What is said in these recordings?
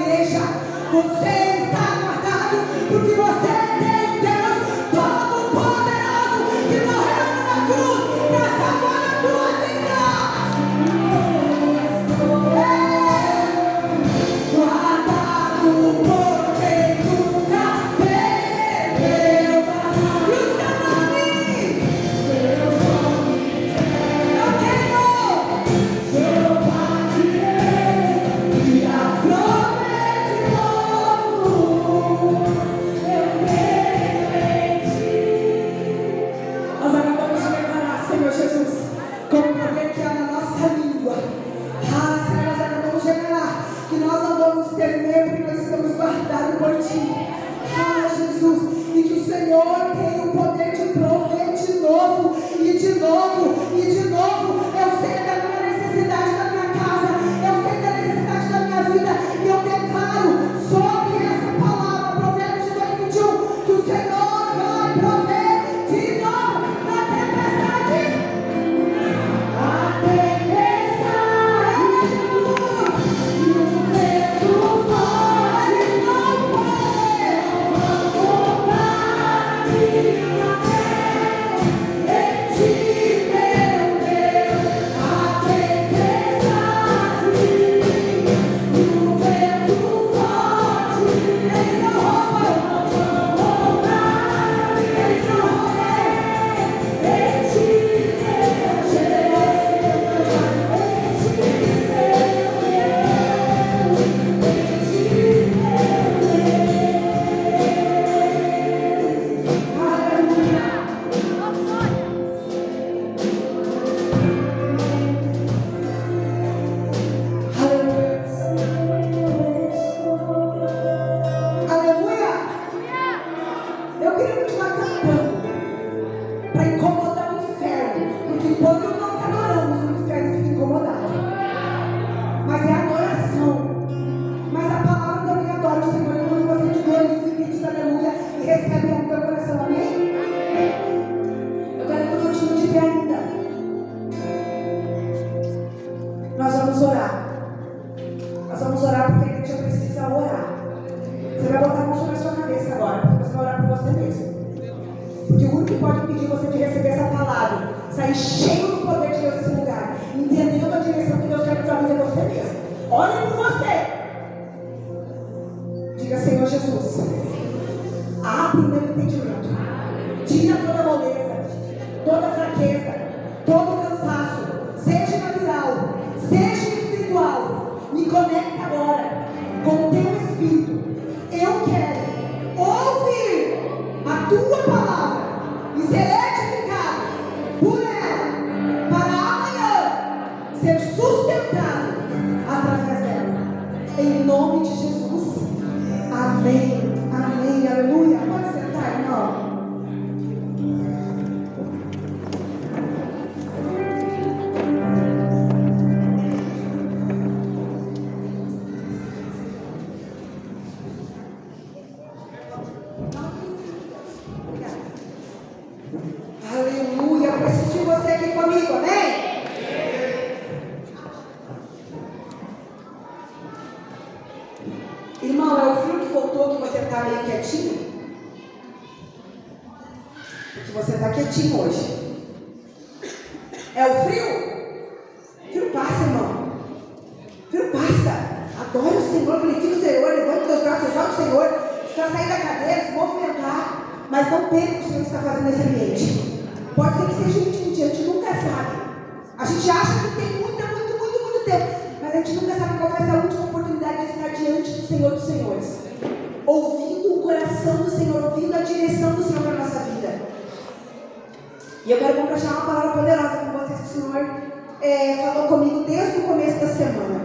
igreja. Você está guardado, porque você tem um Deus Todo-Poderoso que morreu na cruz para salvar a tua vida. Guardado porque nunca perdeu. E o seu nome? Eu quero Jeová Jireh, e a promete novo. Eu creio em ti. Nós acabamos de declarar, Senhor Jesus, com o poder que há na nossa língua. Senhor, nós acabamos de declarar que nós não vamos ter medo, porque nós estamos guardados por ti. Jesus, e que o Senhor tem o poder de prover de novo, e de novo, e de novo. Eu sei da minha necessidade da minha casa, eu sei da necessidade da minha vida, e eu declaro sobre essa palavra, Provérbios 18:21, que o Senhor vai prover de novo na tempestade. A tempestade, e o vento forte não pode roubar minha fé em ti, meu Deus. A tempestade, e o vento forte, eles não roubam, eles não roubam em ti, meu Aleluia! Eu queria continuar cantando para incomodar o inferno, porque quando nós adoramos, o inferno fica incomodado. Mas é adoração. Mas a palavra também adora o Senhor. E quando você te glorifica e diz aleluia e recebe no teu coração, amém? Eu quero que eu continue de pé ainda. Nós vamos orar. Nós vamos orar porque a igreja precisa orar. Você vai botar a mão sobre a sua cabeça agora, porque você vai orar por você mesmo. Porque o único que pode impedir você de receber essa palavra, sair cheio do poder de Deus nesse lugar, entendendo a direção que Deus quer para a vida de você mesmo. Olhe por você. Diga, Senhor Jesus, abre o meu entendimento. Tira toda moleza, toda fraqueza, todo cansaço, seja natural, seja espiritual. Me conecta agora com o teu Espírito. Eu quero ouvir a tua palavra e ser edificado por ela, para amanhã ser sustentado através dela. Em nome de Jesus. Amém. Amém. Aleluia. Pode sentar, irmão. Aleluia. Eu preciso de você aqui comigo, amém? Irmão, é o frio que voltou que você está meio quietinho? Que você está quietinho hoje. É o frio? Frio passa, irmão. Frio passa. Adore o Senhor, glorifique o Senhor, levante os teus braços, exalte o Senhor. Você vai sair da cadeira, se movimentar. Mas não perca o que o Senhor está fazendo nesse ambiente. Pode ser que seja muito dia, a gente nunca sabe. A gente acha que tem muito tempo. Mas a gente nunca sabe qual vai ser a última oportunidade de estar diante do Senhor dos Senhores. Ouvindo o coração do Senhor, ouvindo a direção do Senhor para a nossa vida. E eu quero compartilhar uma palavra poderosa com vocês que o Senhor falou comigo desde o começo da semana.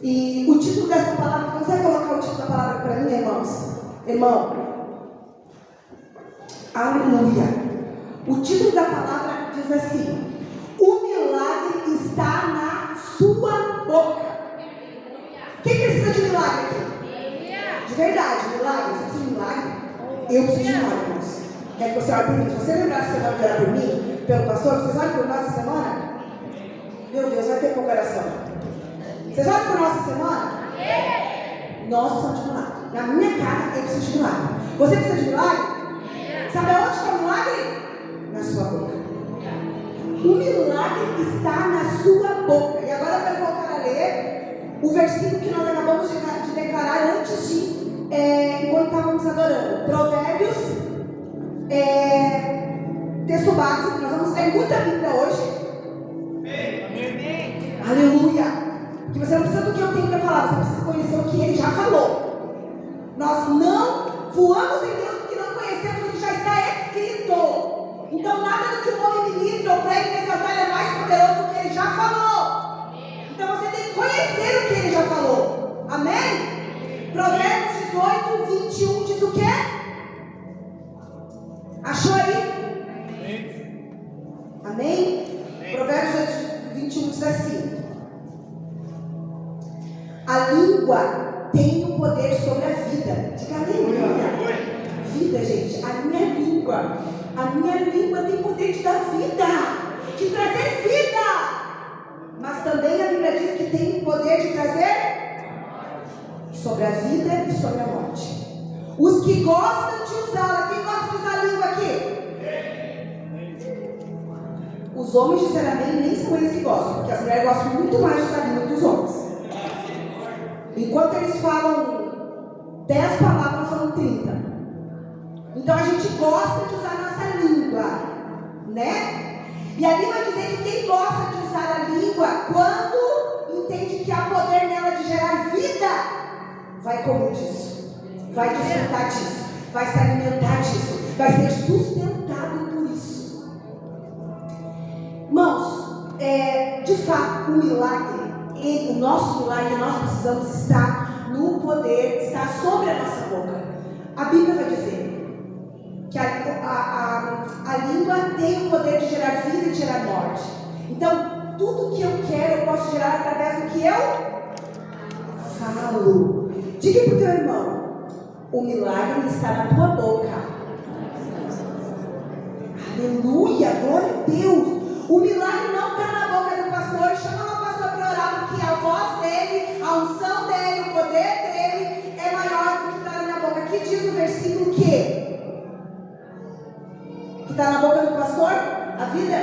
E o título dessa palavra, consegue colocar o título da palavra para mim, irmãos? Irmão, aleluia. O título da palavra diz assim: o milagre está na sua boca. Quem precisa de milagre aqui? De verdade, milagre. Você precisa de milagre? Eu preciso de milagre, irmãos. Quero que você ore por mim. Se você lembrar essa semana de orar por mim, pelo pastor, vocês oram por nós essa semana? Meu Deus, vai ter pouca oração. Vocês oram por nós essa semana? Nós precisamos de milagre. Na minha casa, eu preciso de milagre. Você precisa de milagre? Sabe aonde está o milagre? Na sua boca. O milagre está na sua boca. E agora eu quero voltar a ler o versículo que nós acabamos de declarar antes de, enquanto estávamos adorando. Provérbios, texto básico. Nós vamos ler muita Bíblia hoje. Amém. Aleluia. Porque você não precisa do que eu tenho para falar, você precisa conhecer o que ele já falou. Nós não voamos em Deus porque não conhecemos o que já está escrito. Então nada do que o homem ministra ou pregue nesse altar é mais poderoso do que ele já falou. Então você tem que conhecer o que ele já falou. Amém? Provérbios 18, 21 diz o quê? Achou aí? Amém? Provérbios 21 diz assim: a língua tem o poder sobre a vida. Diga aleluia. Vida, gente. A minha língua tem poder de dar vida, de trazer vida. Mas também a Bíblia diz que tem o poder de trazer sobre a vida e sobre a morte. Os que gostam de usá-la, quem gosta de usar a língua aqui? Os homens disseram amém, nem são eles que gostam, porque as mulheres gostam muito mais de usar a língua que os homens. Enquanto eles falam 10 palavras, nós falamos 30. Então a gente gosta de usar a nossa língua, né? E ali vai dizer que quem gosta de usar a língua, quando entende que há poder nela de gerar vida, vai comer disso, vai desfrutar disso, vai se alimentar disso, vai ser sustentado por isso. Irmãos, de fato, o milagre, o nosso milagre, nós precisamos estar no poder, estar sobre a nossa boca. A Bíblia vai dizer que a língua tem o poder de gerar vida e de gerar morte. Então, tudo que eu quero, eu posso gerar através do que eu falo. Diga para o teu irmão: o milagre está na tua boca. Aleluia, glória a Deus. O milagre não está na boca do pastor. Chama o pastor para orar, porque a voz dele, a unção dele, o poder dele é maior do que está na minha boca. Aqui diz no versículo que está na boca do pastor a vida?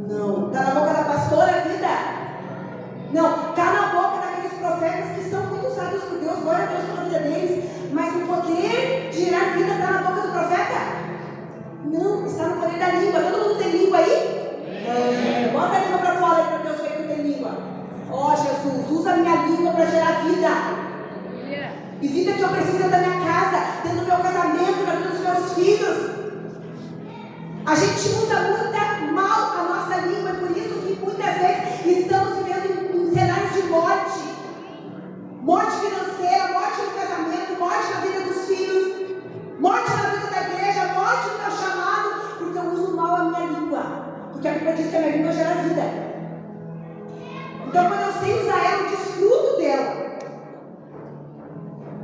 Não. Está na boca da pastora a vida? Não. Está na boca daqueles profetas que são muito usados por Deus, glória a Deus pela vida deles. Mas o poder de gerar vida está na boca do profeta? Não, está no poder da língua. Todo mundo tem língua aí? Bota a língua para fora aí para Deus ver que tem língua. Ó Jesus, usa a minha língua para gerar vida. E vida que eu preciso dentro da minha casa, dentro do meu casamento, na vida dos meus filhos. A gente usa muito mal a nossa língua, é por isso que muitas vezes estamos vivendo em cenários de morte. Morte financeira, morte no casamento, morte na vida dos filhos, morte na vida da igreja, morte no meu chamado, porque eu uso mal a minha língua. Porque a Bíblia diz que a minha língua gera vida. Então quando eu sei usar ela, eu desfruto dela.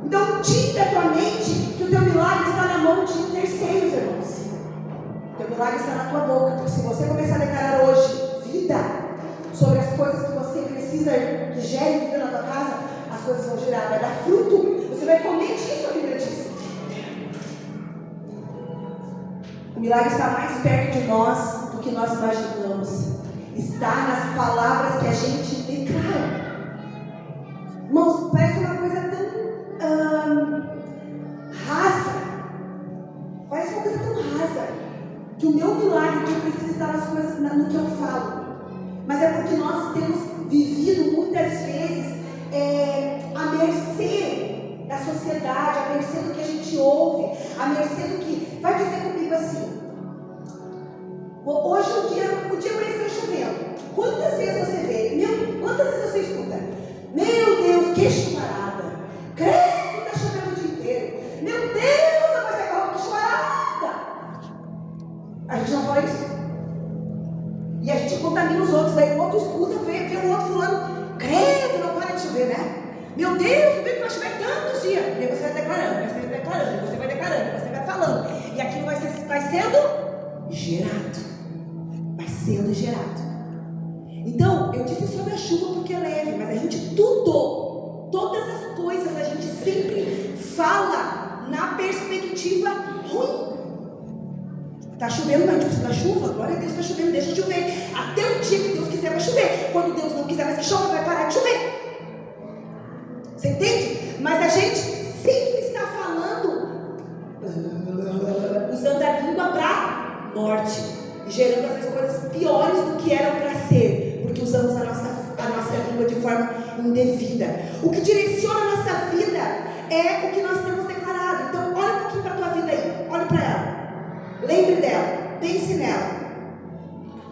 Então tire da tua mente que o teu milagre está na mão de terceiros, irmãos. O teu milagre está na tua boca. Porque se você começar a declarar hoje vida sobre as coisas que você precisa que gere vida na tua casa, as coisas vão gerar, vai dar fruto. Você vai comer disso, a Bíblia diz. O milagre está mais perto de nós do que nós imaginamos. Está nas palavras que a gente declara. Irmãos, parece uma coisa tão rasa. Parece uma coisa tão rasa. Que o meu milagre não precisa estar nas coisas, no que eu falo. Mas é porque nós temos vivido muitas vezes à mercê da sociedade, à mercê do que a gente ouve, à mercê do que... Vai dizer comigo assim: hoje o dia amanheceu chovendo. Quantas vezes você vê? Quantas vezes você escuta? Meu Deus, que chuvarada! Creio que está chovendo o dia inteiro. Meu Deus, não vai ser calma, que chuvarada! A gente não fala isso. E a gente contamina os outros. Daí o outro escuta, vê o outro falando: creio que não para de chover, né? Meu Deus, o que vai chover tantos dias? E aí você vai declarando, você vai declarando, você vai declarando, você vai falando. E aquilo vai sendo gerado. Vai sendo gerado. Então, eu disse sobre a chuva porque é leve, mas a gente todas as coisas a sempre fala na perspectiva ruim. Está chovendo, mas a gente precisa da chuva. Glória a Deus, está chovendo, deixa de chover. Até o dia que Deus quiser vai chover. Quando Deus não quiser mais que chova, vai parar de chover. Você entende? Mas a gente sempre está falando, usando a língua para morte, gerando às vezes coisas piores do que eram para ser, porque usamos a nossa língua de forma indevida. O que direciona a nossa vida é o que nós temos declarado. Então olha um pouquinho para a tua vida aí, olha para ela. Lembre dela, pense nela.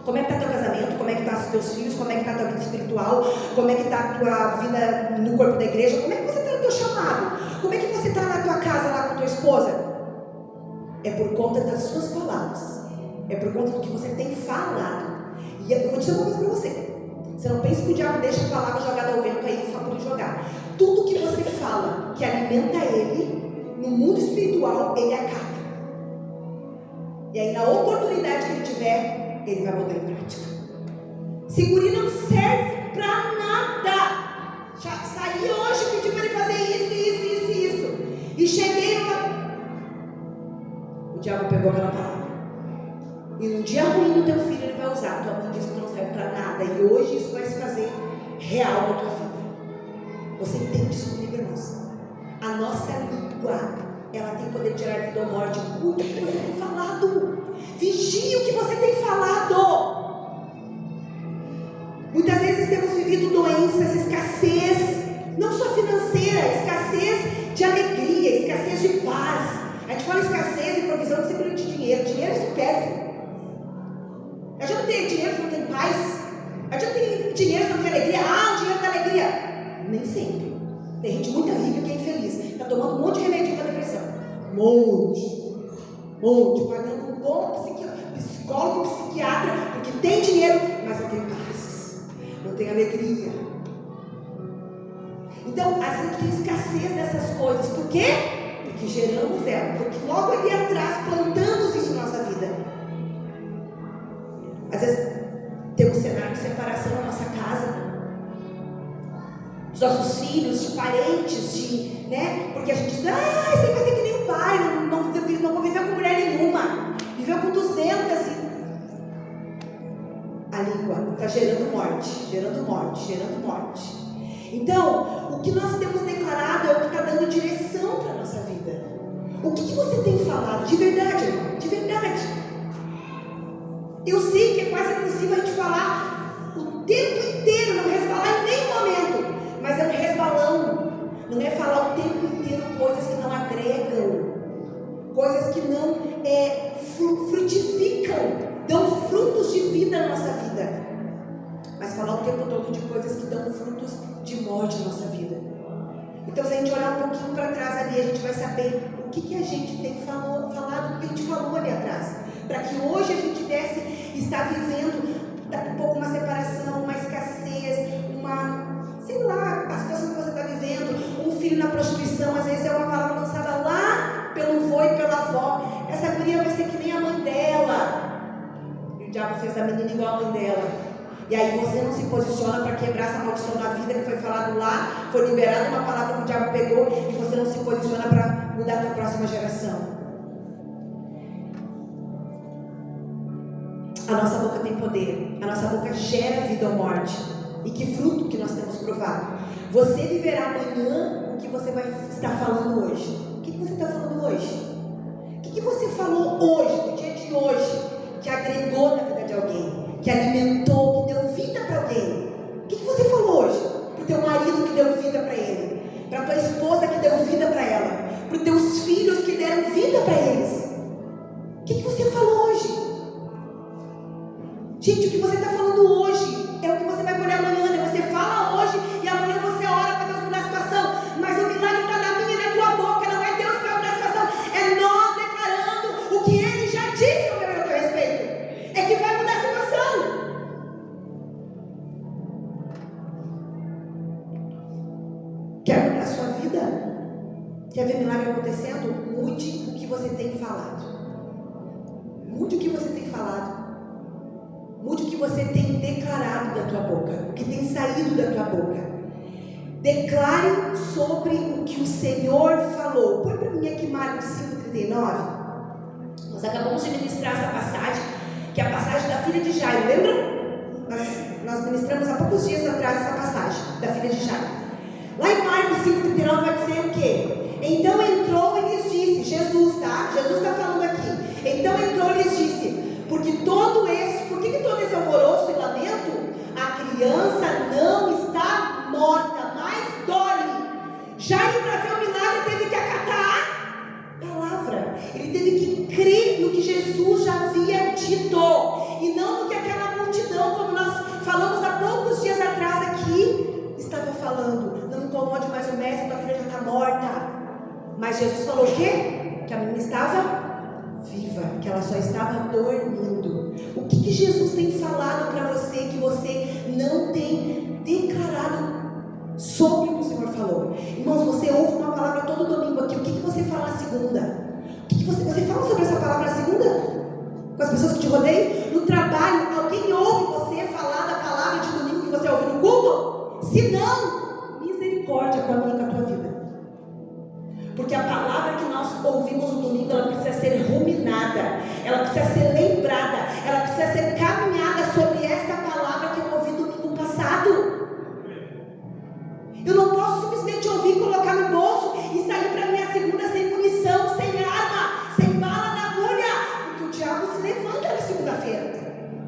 Como é que está teu casamento? Como é que estão os teus filhos? Como é que está a tua vida espiritual? Como é que está a tua vida no corpo da igreja? Como é que você está no teu chamado? Como é que você está na tua casa lá com a tua esposa? É por conta das suas palavras. É por conta do que você tem falado. E eu vou dizer uma coisa para você. Você não pense que o diabo deixa a palavra jogada ao vento aí só por jogar. Tudo que você fala que alimenta ele, no mundo espiritual, ele acaba. E aí, na oportunidade que ele tiver, ele vai botar em prática. Seguri não serve pra nada. Já saí hoje, pedi para ele fazer isso. E cheguei lá. O diabo pegou aquela palavra. E no dia ruim do teu filho, ele vai usar. Tua mãe disse que não serve pra nada. E hoje isso vai se fazer real na tua vida. Você entende isso comigo, irmãos? A nossa língua, ela tem poder de gerar vida ou morte. Cuida o que você tem falado. Vigie o que você tem falado. Muitas vezes temos vivido doenças, escassez, não só financeira, escassez de alegria, escassez de paz. A gente fala escassez e provisão simplesmente de dinheiro. Dinheiro é supérfluo. A gente não tem dinheiro se não tem paz. A gente não tem dinheiro se não tem alegria. O dinheiro dá alegria. Nem sempre. Tem gente muito rica que é infeliz. Está tomando um monte de remédio para depressão. Monte. Pagando um bom psicólogo, psiquiatra, porque tem dinheiro, mas não tem paz. Não tem alegria. Então, a gente tem escassez dessas coisas. Por quê? Porque geramos ela. Porque logo ali atrás plantamos isso na nossa vida. Às vezes temos cenário de separação na nossa casa, dos nossos filhos, de parentes, porque a gente diz, você vai ser que nem o pai, não conviveu com mulher nenhuma, viveu com 200 e... A língua está gerando morte. Então, o que nós temos declarado é o que está dando direção para a nossa vida. O que você tem falado? De verdade, irmão, de verdade. Eu sei que é quase impossível a gente falar o tempo inteiro, não resvalar em nenhum momento. Mas é um resbalão. Não é falar o tempo inteiro coisas que não agregam, coisas que não frutificam, dão frutos de vida na nossa vida. Mas falar o tempo todo de coisas que dão frutos de morte na nossa vida. Então, se a gente olhar um pouquinho para trás ali, a gente vai saber o que a gente tem falado, o que a gente falou ali atrás. Para que hoje a gente está vivendo um pouco uma separação, uma escassez, a situação que você está vivendo, um filho na prostituição, às vezes é uma palavra lançada lá pelo vô e pela avó. Essa guria vai ser que nem a mãe dela. E o diabo fez a menina igual a mãe dela. E aí você não se posiciona para quebrar essa maldição na vida que foi falado lá, foi liberada uma palavra que o diabo pegou, e você não se posiciona para mudar a tua próxima geração. A nossa boca tem poder, a nossa boca gera vida ou morte. E que fruto que nós temos provado. Você viverá amanhã o que você vai estar falando hoje. O que você está falando hoje? O que você falou hoje, no dia de hoje, que agregou na vida de alguém, que alimentou, que deu vida para alguém? O que você falou hoje? Para o teu marido que deu vida para ele, para a tua esposa que deu vida para ela, para os teus filhos que deram vida para eles. O que você falou hoje? Gente, o que você está falando hoje é o que você vai colher amanhã. Você fala hoje e amanhã você ora para Deus mudar a situação. Mas o milagre está na minha e na tua boca. Não é Deus que vai mudar a situação. É nós declarando o que Ele já disse ao meu respeito. É que vai mudar a situação. Quer mudar a sua vida? Quer ver milagre acontecendo? Mude o que você tem falado. Mude o que você tem falado. Mude o que você tem declarado da tua boca, o que tem saído da tua boca. Declare sobre o que o Senhor falou. Põe para mim aqui Marcos 5,39. Nós acabamos de ministrar essa passagem, que é a passagem da filha de Jairo. Lembra? Nós ministramos há poucos dias atrás essa passagem da filha de Jairo. Lá em Marcos 5,39 vai dizer o quê? Então entrou e lhes disse, Jesus, tá? Jesus está falando aqui. Então entrou e lhes disse, por que todo esse alvoroço e lamento? A criança não está morta, mas dorme. Jairo, para ver o milagre, teve que acatar a palavra. Ele teve que crer no que Jesus já havia dito, e não no que aquela multidão, como nós falamos há poucos dias atrás aqui, estava falando. Não incomode mais o mestre, tua filha já está morta. Mas Jesus falou o quê? Que a menina estava viva, que ela só estava dormindo. O que Jesus tem falado para você que você não tem declarado sobre o que o Senhor falou? Irmãos, você ouve uma palavra todo domingo aqui. O que você fala na segunda? O que você fala sobre essa palavra na segunda? Com as pessoas que te rodeiam? No trabalho, alguém ouve você falar da palavra de domingo que você ouviu no culto? Se não, misericórdia com a minha e com a tua vida. Porque a palavra que nós ouvimos no domingo, ela precisa ser ruminada, ela precisa ser lembrada, ela precisa ser caminhada sobre esta palavra que eu ouvi no domingo passado. Eu não posso simplesmente ouvir, colocar no bolso e sair para a minha segunda sem munição, sem arma, sem bala na agulha, porque o diabo se levanta na segunda-feira,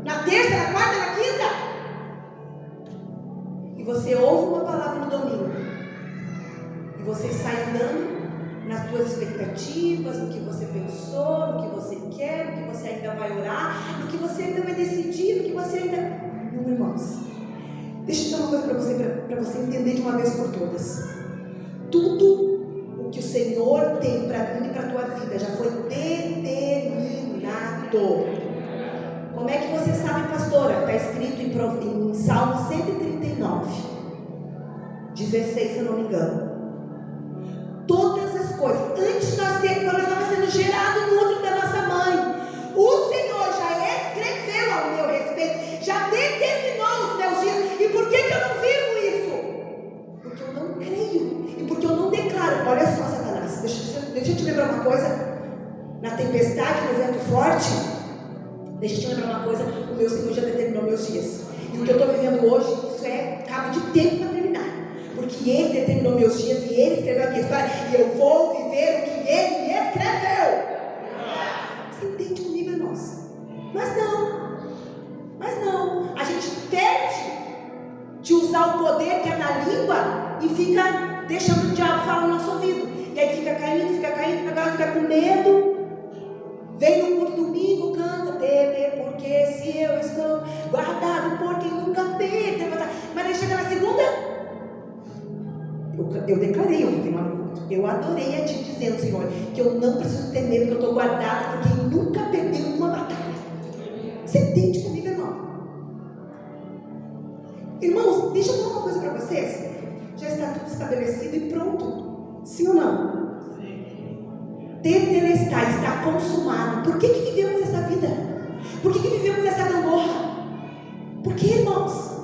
na terça, na quarta, na quinta. E você ouve uma palavra no domingo e você sai andando nas tuas expectativas, no que você pensou, no que você quer, no que você ainda vai orar, no que você ainda vai decidir, no que você ainda... Não, irmãos, deixa eu dizer uma coisa para você entender de uma vez por todas. Tudo o que o Senhor tem para mim e para a tua vida já foi determinado. Como é que você sabe, pastora? Está escrito em Salmo 139, 16, se eu não me engano. Todas as coisas, antes de nós sermos, quando nós estávamos sendo gerados no útero da nossa mãe, o Senhor já escreveu ao meu respeito, já determinou os meus dias. E por que eu não vivo isso? Porque eu não creio e porque eu não declaro. Olha só, Satanás, deixa eu te lembrar uma coisa. Na tempestade, no vento forte, deixa eu te lembrar uma coisa. O meu Senhor já determinou meus dias, e o que eu estou vivendo hoje, isso é cabo de tempo para terminar. Porque Ele determinou meus dias e Ele escreveu a minha história, e eu vou viver o que Ele me escreveu. Você entende comigo, irmãos? Mas não, a gente perde de usar o poder que é na língua e fica deixando o diabo falar no nosso ouvido, e aí fica caindo, fica com medo. Vem no culto domingo, canta, bebê, porque se eu estou guardado por quem nunca perde. Mas aí chega na segunda, eu declarei ontem lá no culto, eu adorei a ti dizendo, Senhor, que eu não preciso ter medo, que eu estou guardado por quem nunca perdeu uma batalha. Você entende comigo, irmão? Irmãos, deixa eu falar uma coisa para vocês. Já está tudo estabelecido e pronto, sim ou não? Tetelestai, está consumado. Por que vivemos essa vida? Por que vivemos essa gangorra? Por que, irmãos?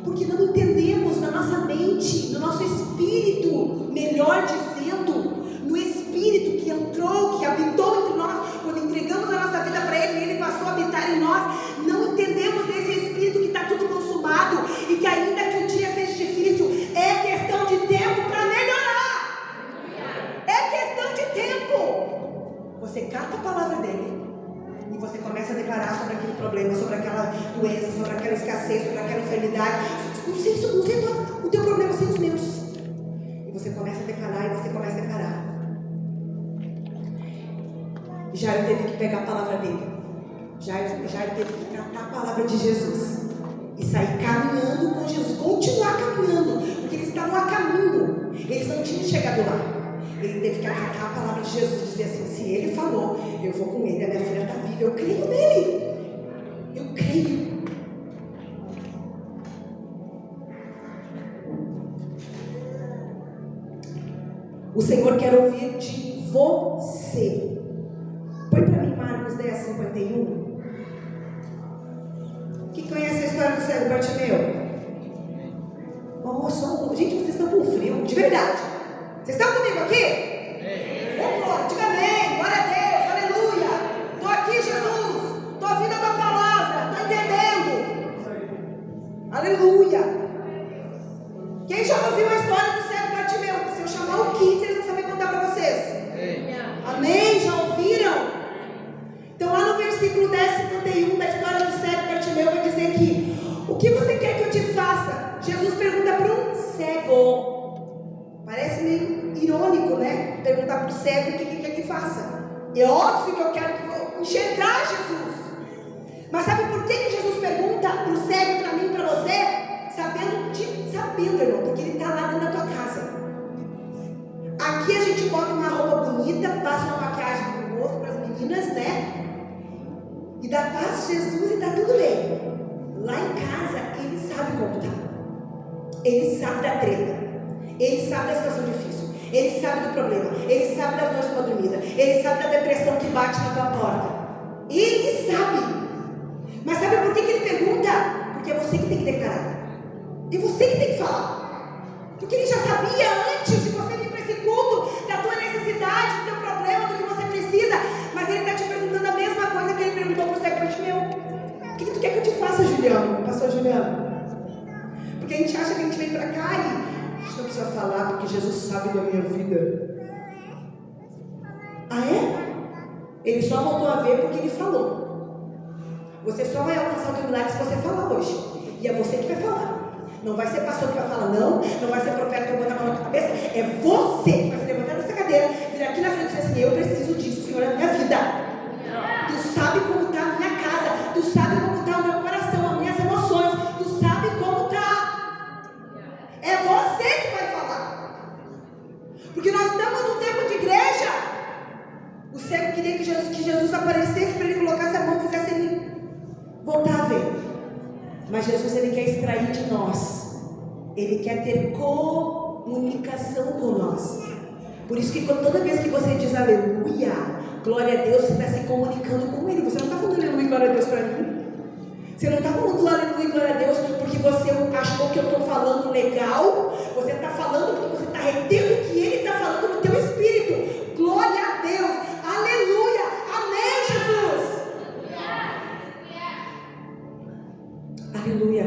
Porque não entendemos na nossa mente, no nosso espírito, melhor dizendo, no espírito que entrou, que habitou entre nós, quando entregamos a nossa vida para Ele, Ele passou a habitar em nós. Não entendemos desse espírito que está tudo consumado, e que ainda que o dia seja difícil, é questão de tempo para melhorar. É questão de tempo. Você cata a palavra dele e você começa a declarar sobre aquele problema, sobre aquela doença, sobre aquela escassez, sobre aquela enfermidade. Não sei o teu problema, sem os meus. E você começa a declarar, e você começa a declarar. Jairo teve que pegar a palavra dele. Jairo teve que catar a palavra de Jesus e sair caminhando com Jesus, continuar caminhando, porque eles estavam a caminho, eles não tinham chegado lá. Ele teve que acatar a palavra de Jesus e dizer assim: se Ele falou, eu vou com Ele, a minha filha está viva, eu creio nele, eu creio. O Senhor quer ouvir de você. Põe para mim Marcos 10, 51. Quem conhece a história do cego Bartimeu? Oh, gente, vocês estão com frio, de verdade. Vocês estão comigo aqui? Ô, glória, diga amém, glória a Deus, aleluia. Estou aqui, Jesus, estou ouvindo a tua palavra, estou entendendo. Aleluia. Quem já ouviu a história do cego Bartimeu? Se eu chamar o Kids, eles vão saber contar para vocês. Amém? Já ouviram? Então lá no versículo 10:51 da história do cego Bartimeu vai dizer que o que você quer que eu te faça? Jesus pergunta para um cego. Parece meio irônico, né? Perguntar para o cego o que quer que faça. É óbvio que eu quero que eu enxergar Jesus. Mas sabe por que Jesus pergunta para o cego, para mim, para você? Sabendo, irmão, porque ele está lá dentro da tua casa. Aqui a gente bota uma roupa bonita, passa uma maquiagem no rosto para as meninas, né? E dá paz a Jesus e tá tudo bem. Lá em casa, ele sabe como tá. Ele sabe da treta. Ele sabe da situação difícil. Ele sabe do problema. Ele sabe das noites mal dormidas. Ele sabe da depressão que bate na tua porta. Ele sabe. Mas sabe por que ele pergunta? Porque é você que tem que declarar. É você que tem que falar. Porque ele já sabia antes de você vir para esse culto da tua necessidade, do teu problema, do que você precisa. Mas ele está te perguntando a mesma coisa que ele perguntou para o cego Bartimeu. O que tu quer que eu te faça, Juliano? Pastor Juliano? Porque a gente acha que a gente vem para cá e a gente não precisa falar porque Jesus sabe da minha vida. Ah, é? Ele só voltou a ver porque ele falou. Você só vai alcançar o teu milagre se você falar hoje. E é você que vai falar. Não vai ser pastor que vai falar não vai ser profeta que vai botar a mão na tua cabeça. É você que vai se levantar dessa cadeira, vir aqui na frente e dizer assim: eu preciso disso, Senhor, na minha vida. Tu sabe como está a minha casa, tu sabe como está o meu coração, as minhas emoções, tu sabe como está. É você que vai falar. Porque nós estamos num tempo de igreja. O cego queria que Jesus aparecesse para ele colocasse a mão e fizesse ele voltar a ver. Mas Jesus, ele quer extrair de nós. Ele quer ter comunicação com nós. Por isso que toda vez que você diz aleluia, glória a Deus, você está se comunicando com ele. Você não está falando aleluia, glória a Deus para mim. Você não está falando aleluia, glória a Deus porque você achou que eu estou falando legal. Você está falando porque você está retendo o que ele está falando no teu espírito. Glória a Deus, aleluia, amém, Jesus. Aleluia.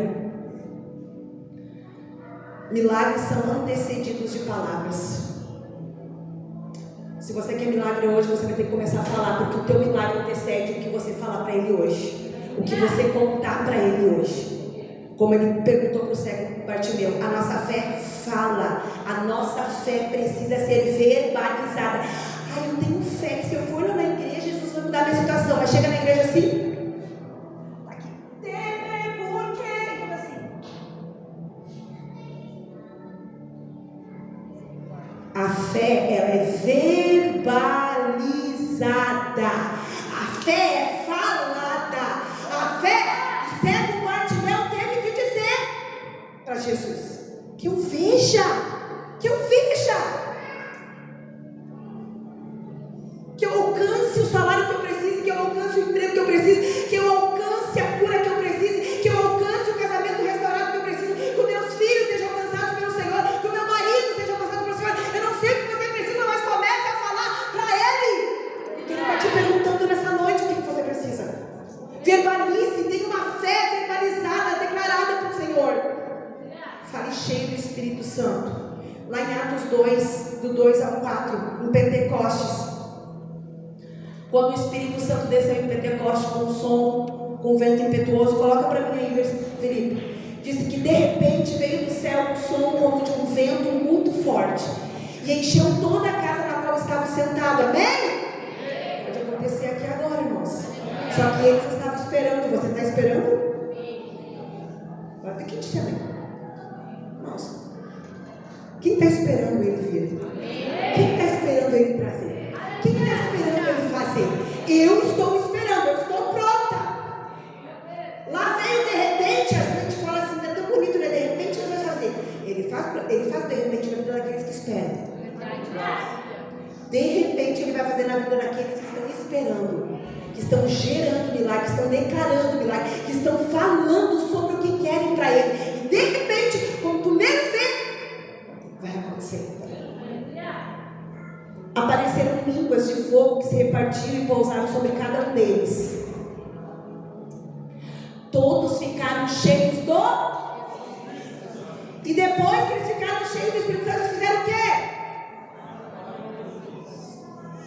Milagres são antecedidos de palavras. Se você quer milagre hoje, você vai ter que começar a falar, porque o teu milagre antecede o que você falar para ele hoje, o que você contar para ele hoje. Como ele perguntou para o cego Bartimeu, a nossa fé fala, a nossa fé precisa ser verbalizada. Eu tenho fé que se eu for lá na igreja, Jesus vai mudar a minha situação. Mas chega na igreja assim, a fé, ela é verbalizada. A fé é falada. A fé, o cego Bartimeu teve que dizer para Jesus: que eu veja, que eu veja, que eu alcance o salário que eu preciso, que eu alcance o emprego que eu preciso, que eu alcance a cura que eu preciso, que eu alcance o casamento restaurado que eu preciso, que os meus filhos sejam alcançados pelo Senhor, que o meu marido seja alcançado pelo Senhor. Eu não sei o que você precisa, mas comece a falar para Ele, porque Ele está te perguntando nessa noite o que você precisa. Verbalize, tenha uma fé verbalizada, declarada para o Senhor. Fale cheio do Espírito Santo. Lá em Atos 2, do 2 ao 4, em Pentecostes, quando o Espírito Santo desceu em Pentecostes com um som, com um vento impetuoso, coloca para mim aí, Felipe. Disse que de repente veio do céu um som como de um vento muito forte e encheu toda a casa na qual estava sentado. Amém? Pode acontecer aqui agora, irmãos. Só que eles estavam esperando. Você está esperando? Agora, quem disse amém? Nossa. Quem está esperando ele vir? Quem está esperando ele trazer? Quem está esperando ele fazer? Eu estou esperando, eu estou pronta. Lá veio de repente, a gente fala assim, é tão bonito, né? De repente ele vai fazer. Ele faz de repente na vida daqueles que esperam. De repente ele vai fazer na vida daqueles que estão esperando, que estão gerando milagre, que estão declarando milagre, que estão falando sobre o que querem para ele. E de repente, quando tu menos vê, vai acontecer. Apareceram línguas de fogo que se repartiram e pousaram sobre cada um deles. Todos ficaram cheios do... E depois que eles ficaram cheios do Espírito Santo, eles fizeram o quê?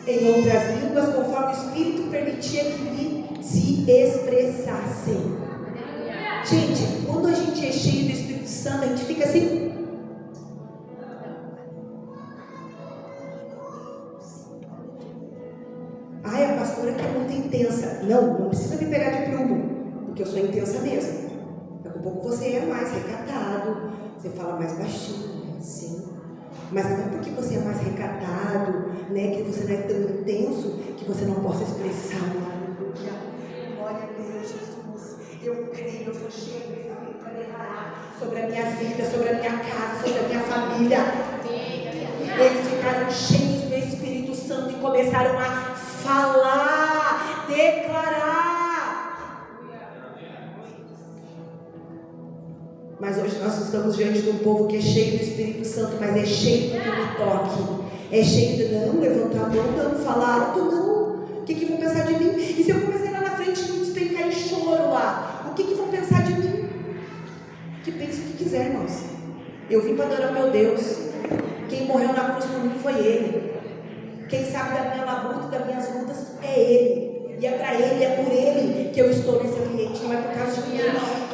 Em outras línguas, conforme o Espírito permitia que se expressassem. Gente, quando a gente é cheio do Espírito Santo, a gente fica assim. Ai, a pastora que é muito intensa. Não precisa me pegar de prumo, porque eu sou intensa mesmo. Daqui a pouco você é mais recatado, você fala mais baixinho, sim. Mas não é porque você é mais recatado, né, que você não é tão intenso, que você não possa expressar. Glória a Deus, Jesus. Eu creio, eu sou cheio de Espírito para declarar sobre a minha vida, sobre a minha casa, sobre a minha família. Eles ficaram cheios do Espírito Santo e começaram a falar, declarar. Mas hoje nós estamos diante de um povo que é cheio do Espírito Santo, mas é cheio do que me toque. É cheio de não levantar a mão, não falar alto, não. O que vão pensar de mim? E se eu começar lá na frente e me despencar em choro lá, o que vão pensar de mim? Que pense o que quiser, irmãos. Eu vim para adorar o meu Deus. Quem morreu na cruz por mim foi Ele. Quem sabe da minha labuta e das minhas lutas é Ele. E é para Ele, é por Ele que eu estou nesse ambiente, não é por causa de mim, não.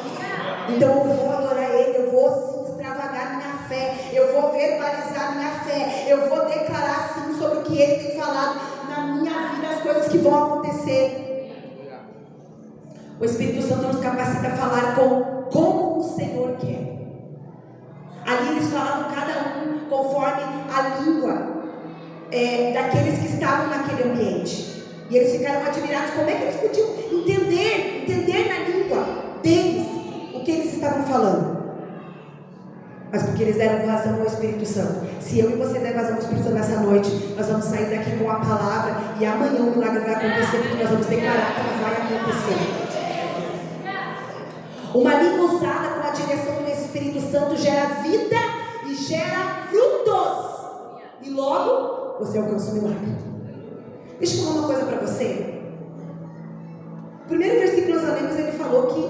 Então eu vou adorar Ele, eu vou sim extravagar minha fé, eu vou verbalizar minha fé, eu vou declarar sim sobre o que Ele tem falado na minha vida, as coisas que vão acontecer. O Espírito Santo nos capacita a falar como o Senhor quer. Ali eles falavam cada um conforme a língua daqueles que estavam naquele ambiente. E eles ficaram admirados como é que eles podiam entender na língua deles o que eles estavam falando. Mas porque eles deram vazão ao Espírito Santo. Se eu e você der vazão ao Espírito Santo nessa noite, nós vamos sair daqui com a palavra, e amanhã o milagre vai acontecer, porque nós vamos declarar que ela vai acontecer. Uma língua usada com a direção do Espírito Santo gera vida e gera frutos, e logo você alcança o milagre. Deixa eu falar uma coisa para você. O primeiro versículo que nós lemos, ele falou que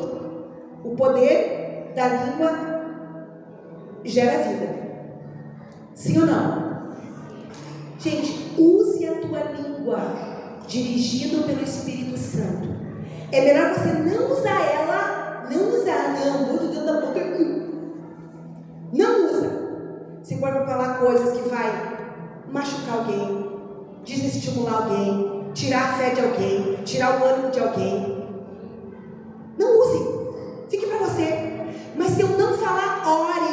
o poder da língua gera vida. Sim ou não? Gente, use a tua língua dirigido pelo Espírito Santo. É melhor você não usar ela, bota dentro da boca. Não usa. Se for para falar coisas que vai machucar alguém, desestimular alguém, tirar a fé de alguém, tirar o ânimo de alguém. Não use. Fique para você. Mas se eu não falar, ore.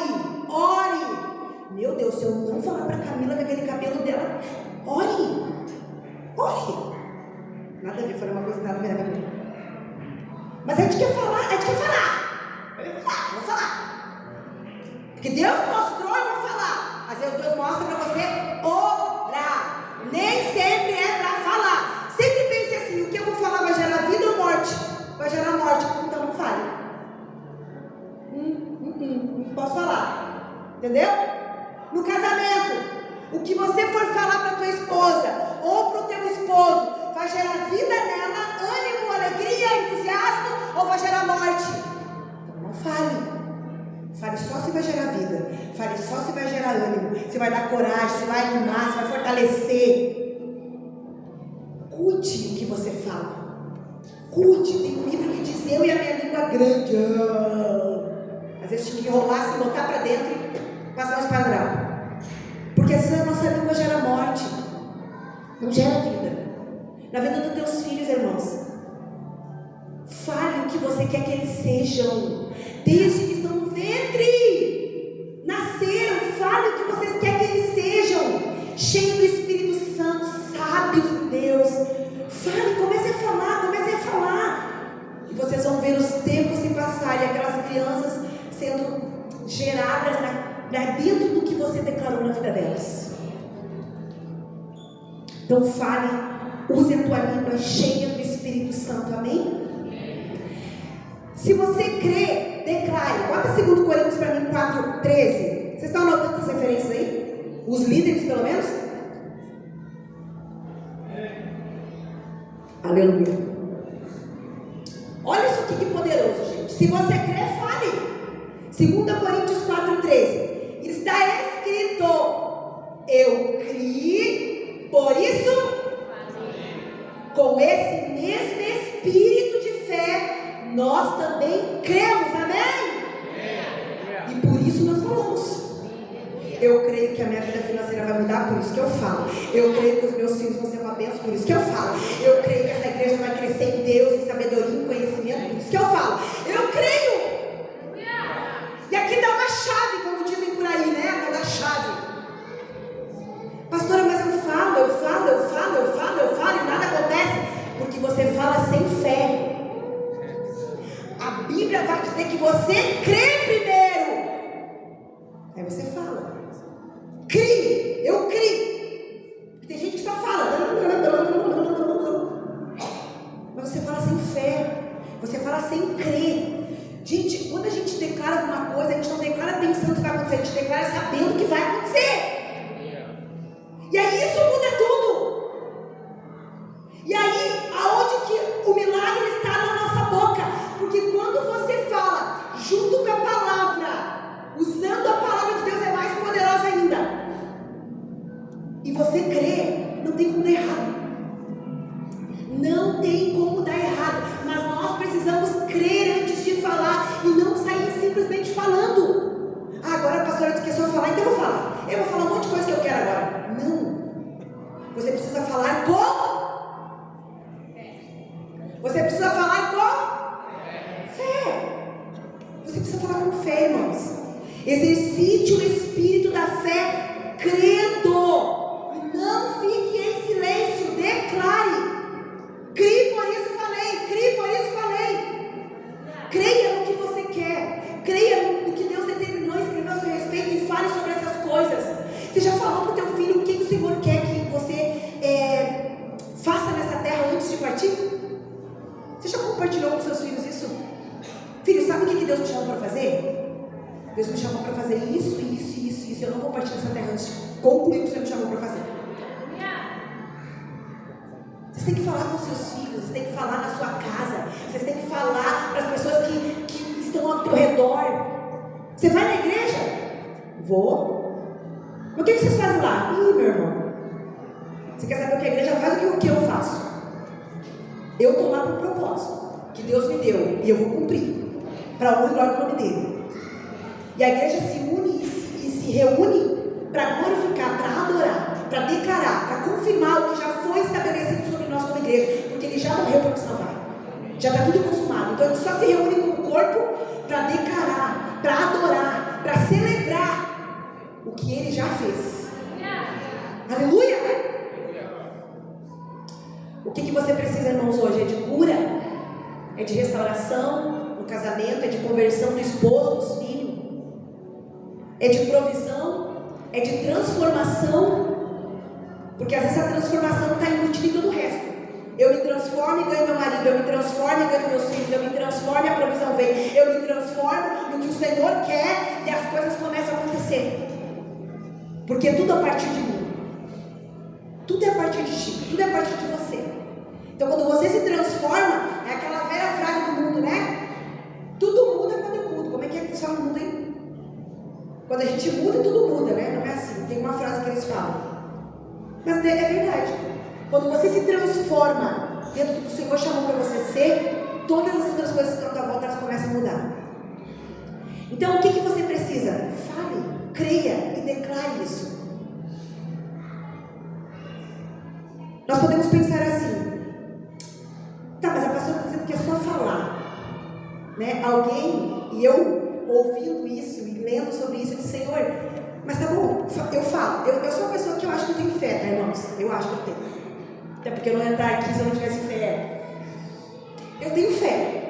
Meu Deus, se eu não falar para Camila com aquele cabelo dela, ore. Nada a ver, falei uma coisa nada a ver na Camila. Mas a gente quer falar. Vou falar. Porque Deus mostrou, eu vou falar. Às vezes Deus mostra para você orar. Nem sempre é para falar. Sempre pense assim, o que eu vou falar vai gerar vida ou morte? Vai gerar morte, então não fale. Não posso falar. Entendeu? No casamento, o que você for falar para tua esposa ou para o teu esposo vai gerar vida nela, ânimo, alegria, entusiasmo, ou vai gerar morte? Então não fale. Fale só se vai gerar vida. Fale só se vai gerar ânimo. Se vai dar coragem, se vai animar, se vai fortalecer. Cuide o que você fala. Cuide. Tem um livro que diz: eu e a minha língua grande. Às vezes tinha que enrolar, se botar para dentro e passar um esparadrapo. Porque às vezes a nossa língua gera morte, não gera vida. Na vida dos teus filhos, irmãos, fale o que você quer que eles sejam. Desde que estão no ventre, nasceram, fale o que vocês querem que eles sejam. Cheios do Espírito Santo, sábios de Deus. Fale, comece a falar. E vocês vão ver os tempos se passar e aquelas crianças sendo geradas dentro do que você declarou na vida delas. Então fale, use a tua língua cheia do Espírito Santo, amém? Se você crê, declare. Bota 2 Coríntios para mim, 4:13. Vocês estão anotando essas referências aí? Os líderes, pelo menos? Aleluia. Olha isso aqui que poderoso, gente. Se você crer, fale. 2 Coríntios 4:13. Está escrito: eu criei, por isso, com esse mesmo espírito de fé, nós também cremos. Amém? E por isso nós falamos. Eu creio que a minha vida financeira vai mudar, por isso que eu falo. Eu creio que os meus filhos vão ser uma bênção, por isso que eu falo. Eu creio que essa igreja vai crescer em Deus, em sabedoria, em conhecimento, por isso que eu falo. Eu creio. E aqui dá uma chave, como dizem por aí, né? Dá uma chave. Pastora, mas eu falo e nada acontece. Porque você fala sem fé. A Bíblia vai dizer que você crê primeiro. Aí você fala. Crie, eu crio. Tem gente que só fala, mas você fala sem fé, você fala sem crer. Gente, quando a gente declara alguma coisa, a gente não declara pensando que vai acontecer, a gente declara sabendo que vai acontecer. E aí isso muda tudo. E aí, aonde que o milagre está na nossa boca? Porque quando você fala junto com a palavra, usando a palavra de Deus, é mais poderosa ainda. E você crê, não tem como dar errado. Não tem como dar errado. Mas nós precisamos crer antes de falar e não sair simplesmente falando. Ah, agora a pastora disse que é só falar, então eu vou falar. Eu vou falar um monte de coisa que eu quero agora. Não. Você precisa falar com fé. Você precisa falar com fé. Você precisa falar com fé, irmãos. Exercite o espírito da fé crendo. Não fique em silêncio, declare. Crie, por isso falei. Crie, por isso falei. Creia no que você quer. Creia no que Deus determinou, escreveu a seu respeito e fale sobre essas coisas. Você já falou para o teu filho o que o Senhor quer que você faça nessa terra antes de partir? Você já compartilhou com seus filhos isso? Filho, sabe o que Deus me chamou para fazer? Deus me chamou para fazer isso. Eu não vou partir nessa terra antes de concluir o que o Senhor me chamou para fazer. Vocês têm que falar com seus filhos, vocês têm que falar na sua casa, vocês têm que falar para as pessoas que estão ao teu redor. Você vai na igreja? Vou. Mas o que vocês fazem lá? Ih, meu irmão, você quer saber o que a igreja faz ou o que eu faço? Eu estou lá por propósito que Deus me deu e eu vou cumprir para a honra e glória do nome dele. E a igreja se une e se reúne para glorificar, para adorar, para declarar, para confirmar o que já foi estabelecido sobre nós como igreja, porque ele já morreu para nos salvar, já está tudo consumado. Então a gente só se reúne como corpo para declarar, para adorar, para celebrar o que ele já fez. Aleluia! O que você precisa, irmãos, hoje? É de cura, é de restauração no casamento, é de conversão do esposo, dos filhos, é de provisão, é de transformação, porque às vezes a transformação está embutida em todo o resto. Eu me transformo e ganho meu marido, eu me transformo e ganho meus filhos, eu me transformo e a provisão vem, eu me transformo no que o Senhor quer e as coisas começam a acontecer, porque tudo a partir de mim, tudo é a partir de ti, tudo é a partir de você. Então quando você se transforma, é aquela velha frase do mundo, né? Tudo muda quando eu mudo. Como é que eles falam mundo aí? Quando a gente muda, tudo muda, né? Não é assim, tem uma frase que eles falam, mas é verdade. Quando você se transforma dentro do que o Senhor chamou para você ser, todas as outras coisas que estão à tua volta, elas começam a mudar. Então o que você precisa? Fale, creia e declare isso. Nós podemos pensar assim: tá, mas a pastora está dizendo que é só falar, né? Alguém, e eu ouvindo isso e lendo sobre isso, eu disse: Senhor, mas tá bom, eu falo, eu sou uma pessoa que eu acho que eu tenho fé, tá, irmãos? Eu acho que eu tenho, até porque eu não ia entrar aqui se eu não tivesse fé. Eu tenho fé.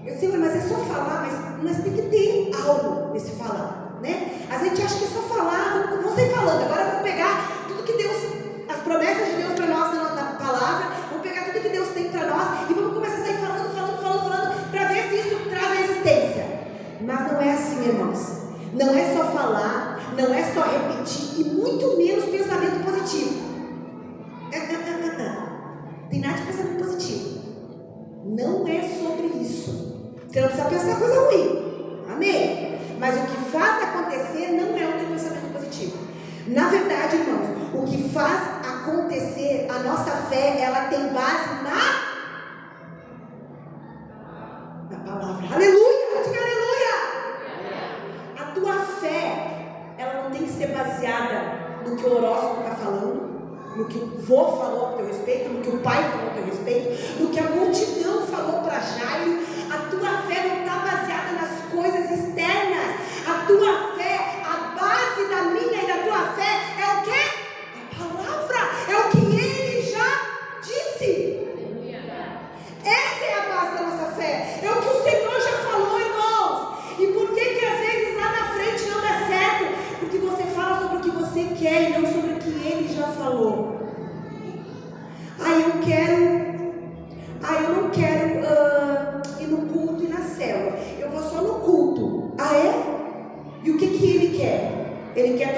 Eu disse: Senhor, mas é só falar, mas tem que ter algo nesse falar, né? A gente acha que é só falar, vamos sair falando, agora vamos pegar tudo que Deus, as promessas de Deus para nós na palavra, vamos pegar tudo que Deus tem para nós e vamos começar a sair falando, para ver se isso traz resistência. Mas não é assim, irmãos. Não é só falar, não é só repetir e muito Você não precisa pensar coisa ruim. Amém? Mas o que faz acontecer não é o teu pensamento positivo. Na verdade, irmãos, o que faz acontecer a nossa fé, ela tem base na palavra. Aleluia! Diga aleluia! A tua fé, ela não tem que ser baseada no que o horóscopo está falando, no que o vô falou a teu respeito, no que o pai falou a teu respeito, no que a multidão falou para Jairo. A tua fé não está baseada nas coisas externas. A tua fé, a base da minha e da tua fé é o quê? A palavra, é o que ele já disse. Essa é a base da nossa fé, é o que o Senhor já falou, irmãos. E por que às vezes lá na frente não dá certo? Porque você fala sobre o que você quer e não sobre o que ele já falou. Eu não quero ir no culto e na célula, eu vou só no culto. Ah, é? E o que ele quer? Ele quer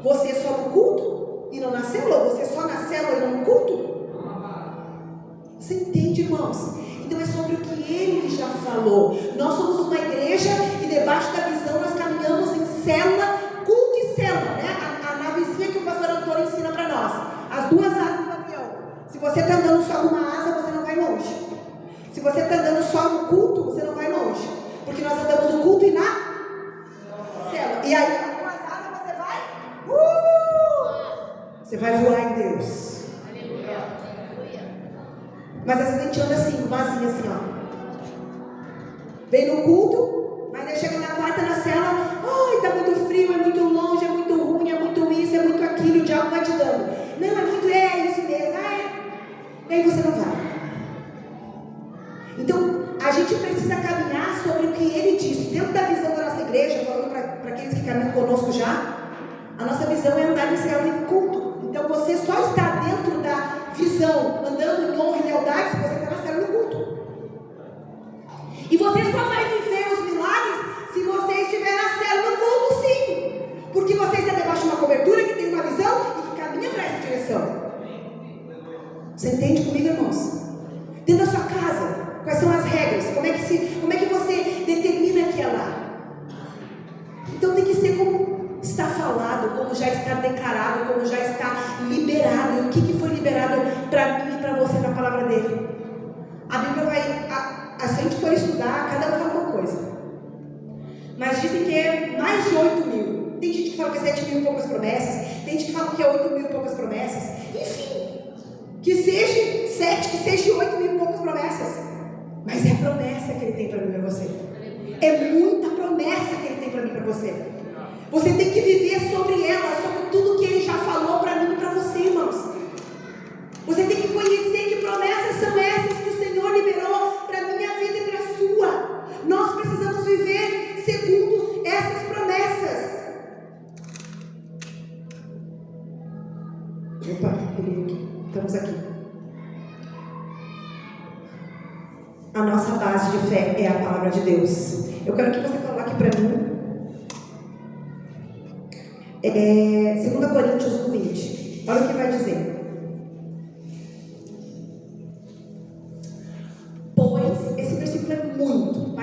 você só no culto e não na célula? Você só na célula e não no culto? Você entende, irmãos? Então é sobre o que ele já falou. Nós somos uma igreja e debaixo da visão nós caminhamos em célula, culto e célula, né? A navezinha que o pastor Antônio ensina para nós. As duas asas do avião. Se você está andando só com uma asa, você não vai longe. Se você está andando só no culto, você não vai longe. Porque nós andamos no culto e na célula. E aí, com as asas você vai? Você vai voar em Deus. Mas às vezes a gente anda assim, vazia assim, ó. Vem no culto, mas aí chega na quarta, na cela, ai, tá muito frio, é muito longe, é muito ruim, é muito isso, é muito aquilo, o diabo vai te dando. Não, é muito, é isso mesmo, E aí você não vai. Então, a gente precisa caminhar sobre o que ele disse. Dentro da visão da nossa igreja, falando para aqueles que caminham conosco já, a nossa visão é andar em célula e em culto. Então, você só está dentro da visão, andando em honra e lealdade, se você está na célula e no culto. E você só vai viver os milagres se você estiver na célula e no culto, sim. Porque você está debaixo de uma cobertura que tem uma visão e que caminha para essa direção. Você entende comigo, irmãos? Dentro da sua casa, quais são as regras? Como é que você determina que é lá? Então tem que ser como está falado, como já está declarado, como já está liberado. E o que foi liberado para mim e para você na palavra dele? A Bíblia vai, se a gente for estudar, cada um fala uma coisa. Mas dizem que é mais de 8.000. Tem gente que fala que é 7.000 e poucas promessas. Tem gente que fala que é 8.000 e poucas promessas. Enfim, que seja 7, que seja 8.000 e poucas promessas. Mas é a promessa que ele tem para mim e para você. É muita promessa que ele tem para mim e para você. Você tem que viver sobre ela, sobre tudo que ele já falou para mim e para você, irmãos. Você tem que conhecer que promessas são essas que o Senhor liberou para a minha vida e para a sua. Nós precisamos viver segundo essas promessas. Opa, estamos aqui. A nossa base de fé é a palavra de Deus. Eu quero que você coloque para mim 2 Coríntios 1:20. Olha o que vai dizer. Pois, esse versículo é muito,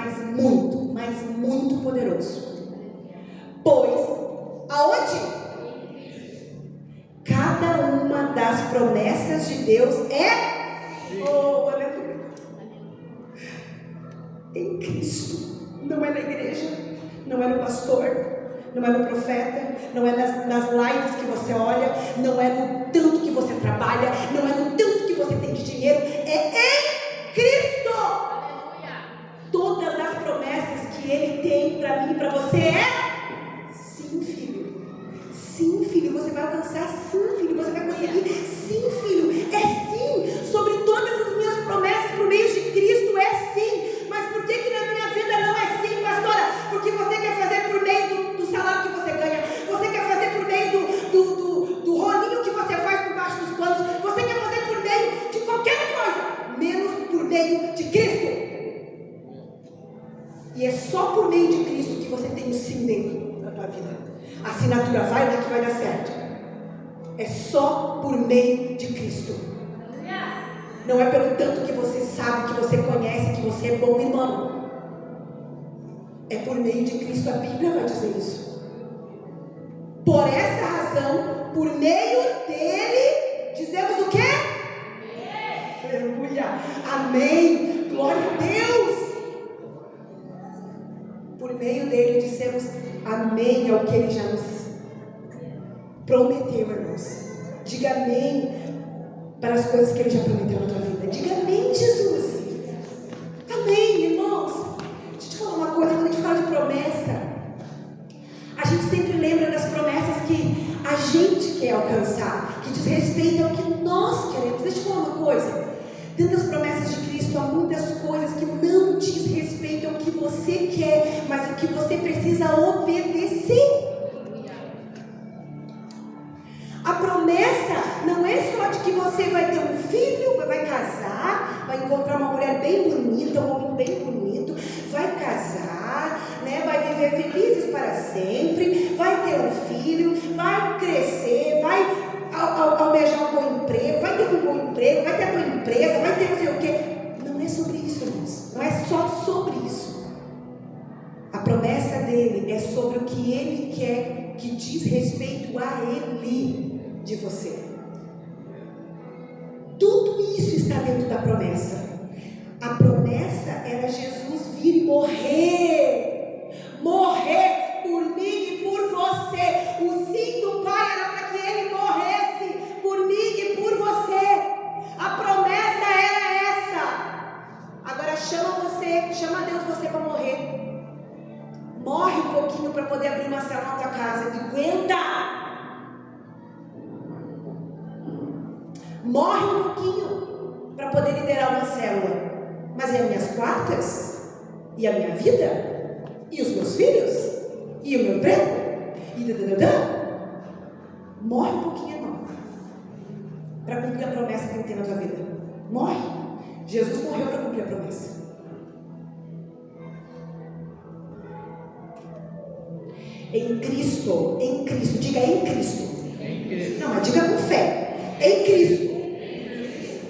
mas muito poderoso. Pois, aonde? Cada uma das promessas de Deus aleluia, em Cristo. Não é na igreja, não é no pastor, não é no profeta, não é nas lives que você olha, não é no tanto que você trabalha, não é no tanto que você tem de dinheiro, é em Cristo. Todas as promessas que Ele tem para mim e para você sim, filho. Sim, filho, você vai alcançar. Sim, filho, você vai conseguir. Sim, filho, é sim. Sobre todas as minhas promessas por meio de Cristo, é sim. Mas por que na minha vida não é sim, pastora? Porque você quer fazer por meio do salário que você ganha. Você quer fazer por meio do rolinho que você faz por baixo dos panos. Você quer fazer por meio de qualquer coisa, menos por meio de Cristo. E é só por meio de Cristo que você tem o sim dentro da tua vida. A assinatura vai lá que vai dar certo. É só por meio de Cristo. Não é pelo tanto que você sabe, que você conhece, que você é bom, irmão. É por meio de Cristo. A Bíblia vai dizer isso. Por essa razão, por meio dele, dizemos o quê? Aleluia. Amém. Glória a Deus. Por meio dele, dizemos amém ao que ele já nos prometeu, irmãos. Diga amém para as coisas que ele já prometeu na tua vida. Diga amém, Jesus. Amém, irmãos. Deixa eu te falar uma coisa. Quando a gente fala de promessa, a gente sempre lembra das promessas que a gente quer alcançar, que diz respeito ao que nós queremos. Deixa eu te falar uma coisa. Dentro das promessas de Cristo há muitas coisas que não diz respeito ao que você quer, mas ao que você precisa obedecer. A promessa não é só de que você vai ter um filho, vai casar, vai encontrar uma mulher bem bonita, um homem bem bonito, vai casar, né, vai viver felizes para sempre, vai ter um filho, vai crescer, vai almejar um bom emprego, vai ter um bom emprego, vai ter a tua empresa, vai ter não sei o quê. Não é sobre isso, irmãos. Não é só sobre isso. A promessa dele é sobre o que ele quer, que diz respeito a ele de você. Tudo isso está dentro da promessa. A promessa era Jesus vir e morrer por mim e por você. O sim do Pai era para que ele morresse por mim e por você. A promessa era essa. Agora chama Deus você para morrer. Morre um pouquinho para poder abrir uma célula na tua casa. Aguenta. Morre um pouquinho para poder liderar uma célula. Mas e as minhas quartas? E a minha vida? E os meus filhos? E o meu emprego? Morre um pouquinho, irmão, para cumprir a promessa que ele tem na tua vida. Morre. Jesus morreu para cumprir a promessa. Em Cristo, diga em Cristo. Não, mas diga com fé. Em Cristo.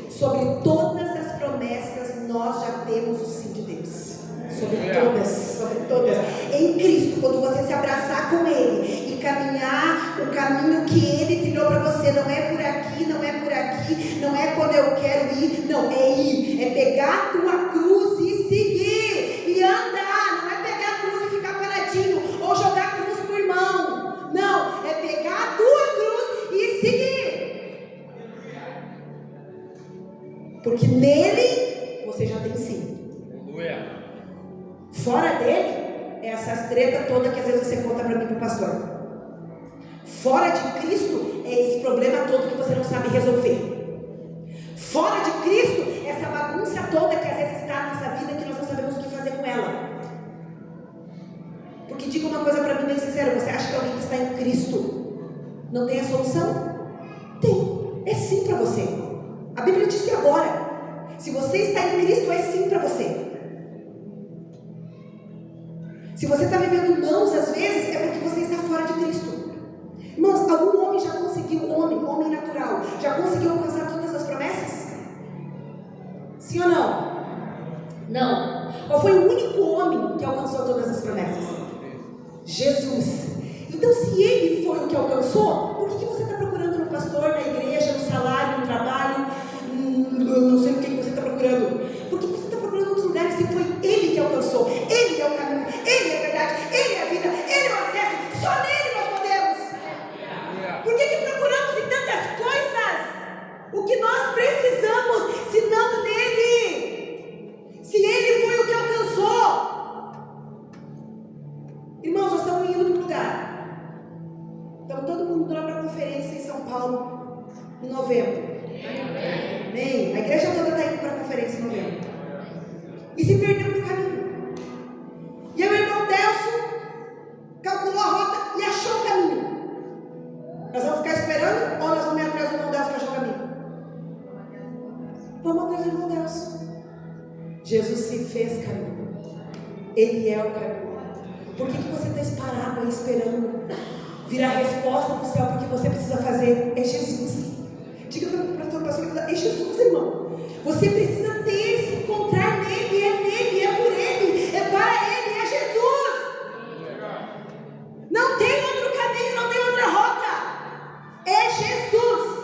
Sobre todas as promessas nós já temos o sim de Deus. Sobre todas. Em Cristo, quando você se abraçar com Ele e caminhar o caminho que Ele trilhou para você, não é por aqui, não é por aqui, não é quando eu quero ir, não, é ir, é pegar a tua cruz e seguir, e andar, não é pegar a cruz e ficar paradinho, ou jogar a cruz pro irmão, não, é pegar a tua cruz e seguir, porque nele você já tem sim. Fora dele, é essas tretas todas que às vezes você conta para mim, para o pastor. Fora de Cristo, é esse problema todo que você não sabe resolver. Fora de Cristo, essa bagunça toda que às vezes está na nossa vida, que nós não sabemos o que fazer com ela. Porque diga uma coisa para mim bem sincero, você acha que alguém que está em Cristo não tem a solução? Tem, é sim para você. A Bíblia disse agora, se você está em Cristo, é sim para você. Se você está vivendo nãos às vezes, é porque você está fora de Cristo. Irmãos, algum homem já conseguiu, homem natural, já conseguiu alcançar todas as promessas? Sim ou não? Não. Qual foi o único homem que alcançou todas as promessas? Jesus. Então, se ele foi o que alcançou, por que você está procurando no pastor, na igreja, no salário, no trabalho? Não sei o que você está procurando. Por que você está procurando em outros lugares se foi ele que alcançou? Ele é o caminho, ele é a verdade, ele é a vida, ele é o acesso. Só nele nós podemos. Por que procuramos em tantas coisas o que nós precisamos, se não nele? Se ele foi o que alcançou. Irmãos, nós estamos indo para um lugar. Estamos todo mundo lá para a conferência em São Paulo, em novembro. Amém. A igreja toda está indo para a conferência em novembro. E se perdeu no caminho. E o irmão Delcio calculou a rota e achou o caminho. Nós vamos ficar esperando ou nós vamos ir atrás do irmão Delcio que achou o caminho? Vamos atrás do irmão Delcio. Jesus se fez caminho. Ele é o caminho. Por que você está parado aí esperando vir a resposta do céu? Porque você precisa fazer é Jesus. Diga para a tua pastora, é Jesus, irmão. Você precisa ter, se encontrar nele, é nele, é por ele, é para ele, é Jesus. Não tem outro caminho, não tem outra rota. É Jesus.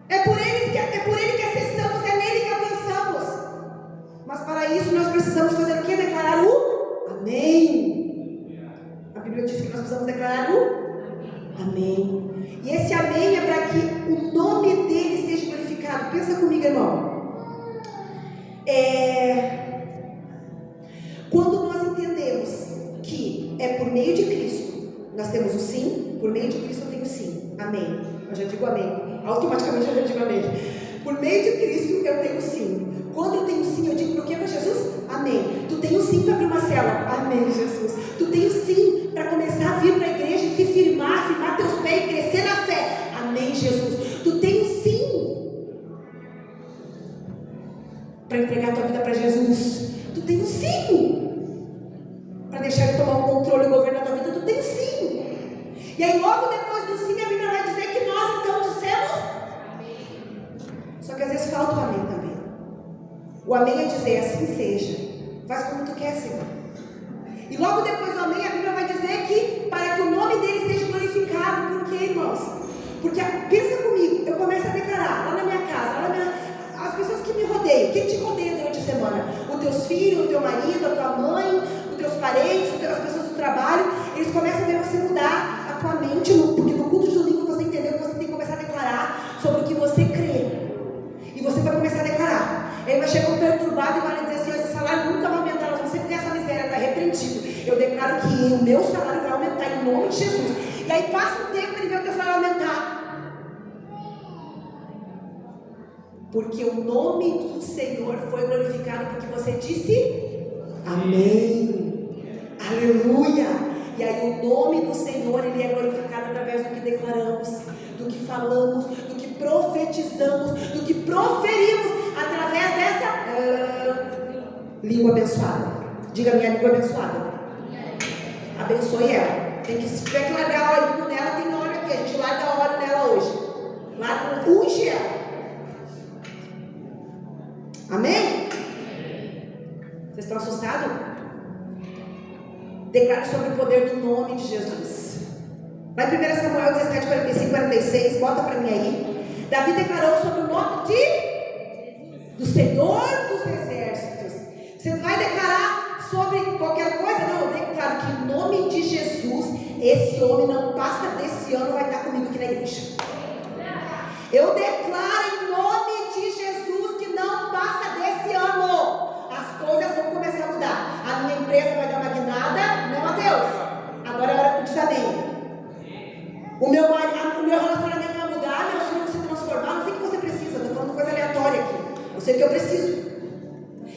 É por ele que acessamos, é nele que alcançamos. Mas para isso nós precisamos fazer o quê? Declarar o amém. A Bíblia diz que nós precisamos declarar o amém. E esse amém é para que o nome dele seja glorificado. Pensa comigo, irmão. Quando nós entendemos que é por meio de Cristo, nós temos o sim. Por meio de Cristo eu tenho sim. Amém. Eu já digo amém. Automaticamente eu já digo amém. Por meio de Cristo eu tenho sim. Quando eu tenho sim, eu digo para o que para Jesus? Amém. Tu tem o sim para abrir uma célula? Amém, Jesus. Tu tem o sim para começar a vir para a igreja e se firmar teus pés e crescer na fé? Amém, Jesus. Tu tem o sim para entregar a tua vida para Jesus. Tu tem o sim para deixar ele tomar o controle e o governo da tua vida. Tu tem o sim. E aí logo depois do sim, a Bíblia vai dizer que nós então dissemos amém. Só que às vezes falta o amém também. O amém é dizer assim seja. Faz como tu quer, Senhor. E logo depois do amém, a Bíblia vai dizer que para que o nome dele seja glorificado. Por quê, irmãos? Porque, pensa comigo, eu começo a declarar lá na minha casa, as pessoas que me rodeiam. Quem te rodeia durante a semana? Os teus filhos, o teu marido, a tua mãe, os teus parentes, as pessoas do trabalho. Eles começam a ver você mudar a tua mente, porque no culto de domingo você entendeu que você tem que começar a declarar sobre o que você crê. E você vai começar a declarar. Aí vai chegar um perturbado e vai lhe dizer assim: esse salário nunca vai aumentar, nós vamos sempre ter essa miséria, está repreendido. Eu declaro que o meu salário vai aumentar em nome de Jesus. E aí passa um tempo e ele vê o teu salário aumentar. Porque o nome do Senhor foi glorificado porque você disse amém. Aleluia. E aí o nome do Senhor, ele é glorificado através do que declaramos, do que falamos, do que profetizamos, do que proferimos através dessa língua abençoada. Diga: minha língua abençoada. Abençoe ela. Tem que, se tiver que largar óleo nela, tem óleo aqui. A gente larga óleo nela hoje. Larga, unge ela. Amém? Vocês estão assustados? Declare sobre o poder do nome de Jesus. Vai em 1 Samuel 17, 45, 46. Bota para mim aí. Davi declarou sobre o nome do Senhor dos Exércitos. Você vai declarar sobre qualquer coisa? Não, eu declaro que em nome de Jesus, esse homem não passa desse ano, vai estar comigo aqui na igreja. Eu declaro em nome de Jesus que não passa desse ano. As coisas vão começar a mudar. A minha empresa vai dar uma guinada, né, Mateus? Agora é hora que tu diz amém. O meu relacionamento vai mudar, meus filhos vão se transformar. Não sei o que você precisa, estou falando coisa aleatória aqui. Eu sei o que eu preciso.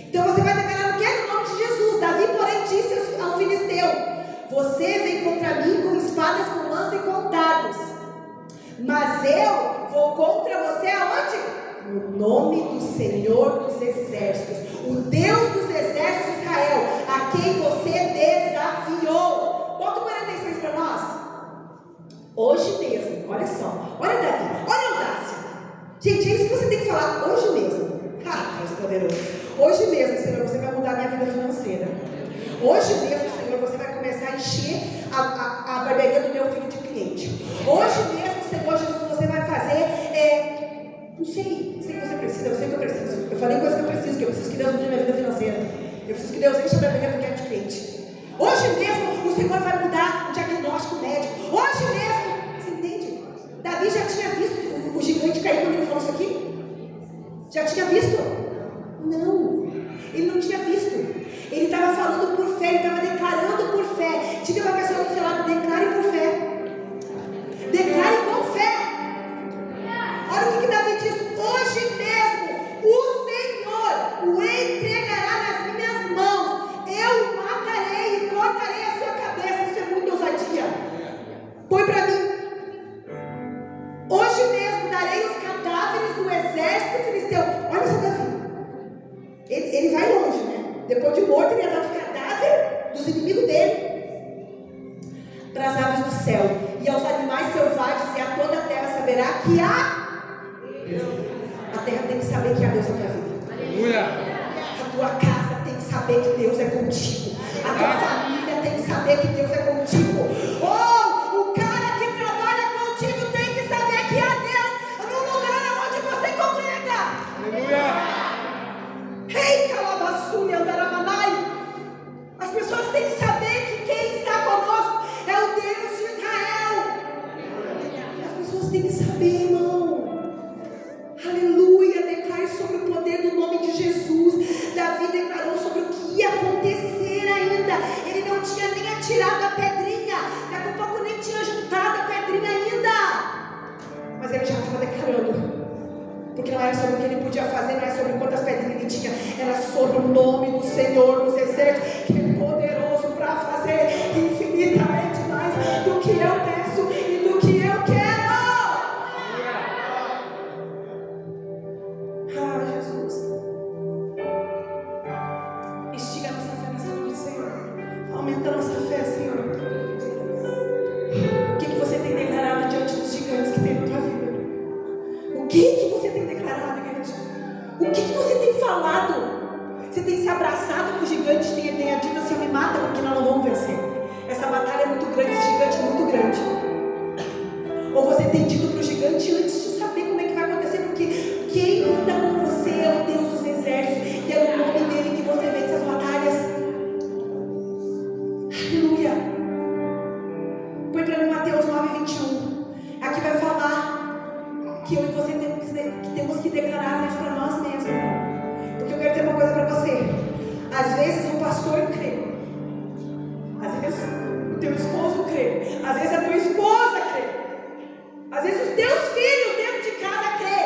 Então você vai declarar o que? No nome de Jesus. Davi, porém, disse ao filisteu: você vem contra mim com espadas, com lança e com dardos, mas eu vou contra você aonde? No nome do Senhor dos Exércitos, o Deus dos Exércitos de Israel, a quem você desafiou. Bota o 46 para nós. Hoje mesmo, olha só, olha Davi, olha a audácia. Gente, é isso que você tem que falar hoje mesmo. Deus poderoso. Hoje mesmo, Senhor, você vai mudar a minha vida financeira. Hoje mesmo, Senhor, você vai começar a encher a barbearia do meu filho de cliente. Hoje mesmo, Senhor Jesus, você vai fazer, não sei o que você precisa, eu sei o que eu preciso. Eu falei coisas que eu preciso que Deus mude a minha vida financeira. Eu preciso que Deus encha a barbearia do que é de cliente. Hoje mesmo, o Senhor vai mudar o diagnóstico médico. Hoje mesmo, você entende? Davi já tinha visto o gigante cair quando ele falou isso aqui? Já tinha visto? Não, ele não tinha visto. Ele estava falando por fé, ele estava declarando por fé. Diga para a pessoa do seu lado: declare por fé. Declare com fé. Olha o que Davi diz: hoje mesmo o Senhor o entregará nas minhas mãos. Eu o matarei e cortarei a sua cabeça. Isso é muita ousadia. Põe para mim. Hoje mesmo darei os cadáveres do exército filisteu. Olha só Davi. Ele vai longe, né? Depois de morto, ele ia dar os cadáveres dos inimigos dele para as aves do céu e aos animais selvagens, e a toda a terra saberá que há pessoas têm que saber, irmão. Aleluia, declare sobre o poder do nome de Jesus. Davi declarou sobre o que ia acontecer ainda. Ele não tinha nem atirado a pedrinha, daqui a pouco nem tinha juntado a pedrinha ainda, mas ele já estava declarando. Porque não era sobre o que ele podia fazer, não era sobre quantas pedrinhas ele tinha, era sobre o nome do Senhor dos Exércitos, que é poderoso para fazer infinitamente mais do que eu peço e do que eu quero. Ah, Jesus, estiga a nossa fé nessa noite, Senhor. Aumenta a nossa fé, Senhor. O que você tem declarado diante dos gigantes que tem na tua vida? O que você tem declarado, igreja? O que você tem falado? Você tem se abraçado com o gigante, tem dito assim: me mata porque nós não vamos vencer. Essa batalha é muito grande, esse gigante é muito grande. Ou você tem dito para o gigante antes de saber como é que vai acontecer, porque quem anda com você é o Deus dos exércitos, e é no nome dele que você vence as batalhas. Aleluia. Põe para mim Mateus 9:21. Aqui vai falar que eu e você temos que declarar isso para nós mesmos. Porque eu quero dizer uma coisa para você. Às vezes o pastor crê, às vezes o teu esposo crê, às vezes a tua esposa crê, às vezes os teus filhos dentro de casa crê,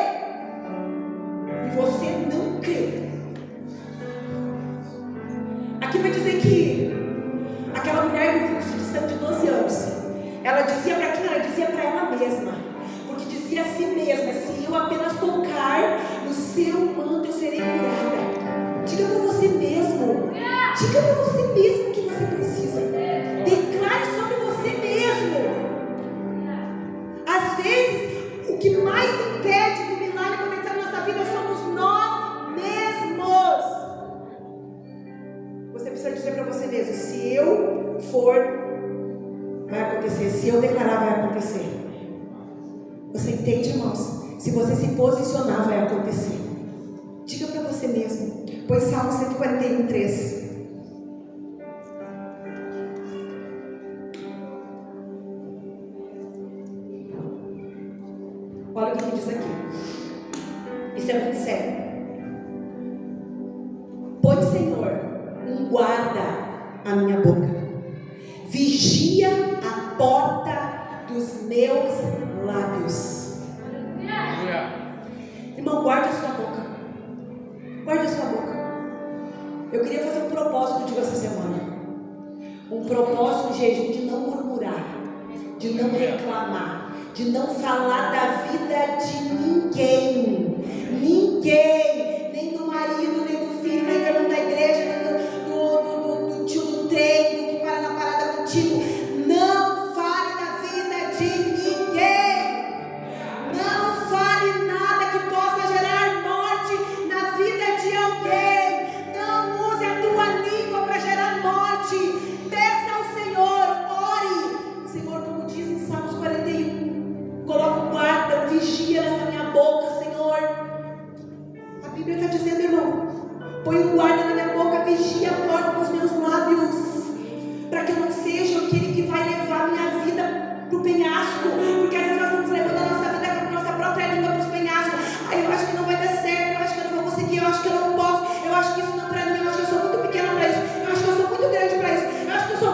e você não crê. Aqui vai dizer que aquela mulher com fluxo de sangue de 12 anos, ela dizia para quem? Ela dizia para ela mesma, porque dizia a si mesma: se eu apenas tocar no seu manto eu serei curada. Diga para você mesmo, diga para você mesmo o que você precisa, declare sobre você mesmo. Às vezes o que mais impede do milagre acontecer na nossa vida somos nós mesmos. Você precisa dizer para você mesmo: se eu for, vai acontecer. Se eu declarar, vai acontecer. Você entende, irmãos? Se você se posicionar, vai acontecer. Diga para você mesmo. Pois Salmo 141:3. Olha o que diz aqui. Isso é muito sério. Põe, Senhor, um guarda à minha boca. Vigia a porta dos meus lábios. Irmão, guarde a sua boca. Guarde a sua boca. Eu queria fazer um propósito de essa semana. Um propósito de jejum de não murmurar, de não reclamar, de não falar da vida de ninguém. Ninguém. Nem do marido, nem do filho, nem do irmão da igreja, nem do tio do trem, do que para na parada contigo. Não fale da vida de ninguém. Não fale nada que possa gerar morte na vida de alguém. Não use a tua língua para gerar morte. Peça ao Senhor, ore. Senhor, como diz em Salmos 41, coloca um guarda, vigia nessa minha boca, Senhor. A Bíblia está dizendo, irmão, põe um guarda na minha boca, vigia a porta dos meus lábios, para que eu não seja aquele que vai levar minha vida para o penhasco. Porque às vezes nós estamos levando a nossa vida com a nossa própria língua para os penhascos. Aí eu acho que não vai dar certo, eu acho que eu não vou conseguir, eu acho que eu não posso, eu acho que isso não é para mim, eu acho que eu sou muito pequena para isso, eu acho que eu sou muito grande para isso, eu acho que eu sou...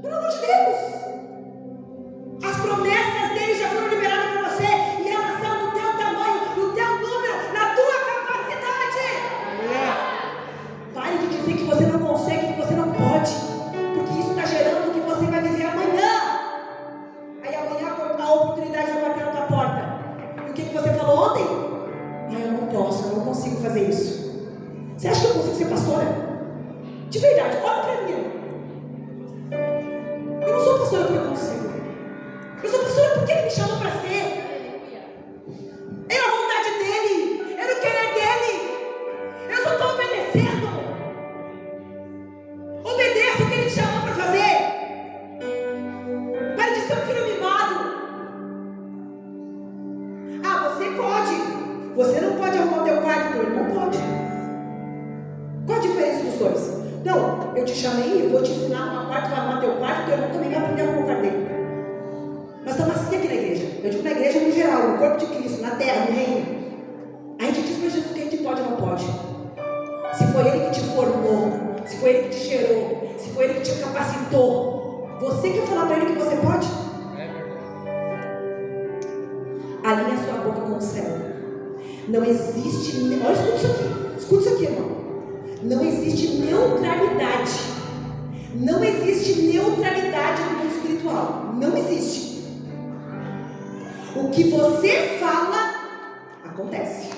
Pelo amor de Deus, as promessas dele já foram liberadas para você, e elas são no teu tamanho, no teu número, na tua capacidade. Pare de dizer que você não consegue, que você não pode, porque isso está gerando o que você vai viver amanhã. Aí amanhã a oportunidade vai bater na tua porta. E o que você falou ontem? Eu não posso, eu não consigo fazer isso. Você acha que eu consigo ser pastora? De verdade, olha para mim. Eu não sou pastora porque eu consigo. Eu sou pastora porque ele me chamou para ser. É a vontade dele, é no querer dele. Eu só estou obedecendo. Obedeça o que ele te chamou para fazer. Para de ser um filho mimado. Ah, você pode. Você não pode arrumar o teu quarto, teu irmão pode. Qual a diferença dos dois? Não, eu te chamei, eu vou te ensinar a arrumar quarto, vai arrumar teu quarto, teu irmão também vai aprender a arrumar o quarto dele. Nós estamos assim aqui na igreja. eu digo na igreja no geral, no corpo de Cristo, na terra, no reino, a gente diz para Jesus o que a gente pode ou não pode. Se foi Ele que te formou, se foi Ele que te gerou, se foi Ele que te capacitou, você quer falar para Ele que você pode? Alinhe a sua boca com o céu. Não existe, olha, escuta isso aqui, irmão. Não existe neutralidade. Não existe neutralidade no mundo espiritual. Não existe. O que você fala, acontece.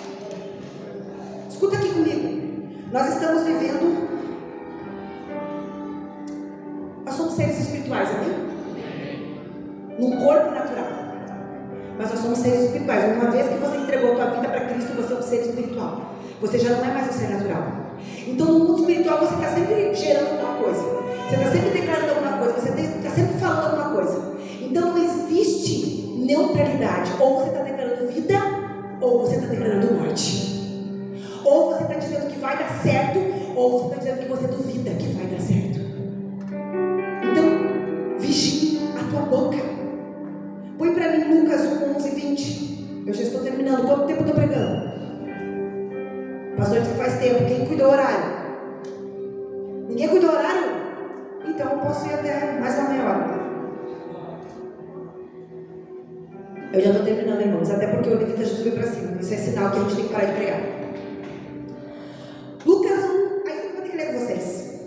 Escuta aqui comigo. Nós estamos vivendo. Nós somos seres espirituais, amém? Num corpo natural. Mas nós somos seres espirituais. Uma vez que você entregou a tua vida para Cristo, você é um ser espiritual. Você já não é mais um ser natural. Então no mundo espiritual você está sempre gerando alguma coisa. Você está sempre declarando alguma coisa. Você está sempre falando alguma coisa. Então não existe neutralidade. Ou você está declarando vida, ou você está declarando morte. Ou você está dizendo que vai dar certo, ou você está dizendo que você duvida que vai dar certo. Então, vigie a tua boca. Põe para mim Lucas 1:11-20. Eu já estou terminando. Quanto tempo eu estou pregando? Pastor disse que faz tempo. Quem cuida do horário? Ninguém cuida do horário? Então eu posso ir até mais uma meia hora. Eu já estou terminando, irmãos. Até porque o levita já subiu para cima. Isso é sinal que a gente tem que parar de pregar. Lucas 1. Aí eu vou ter que ler com vocês.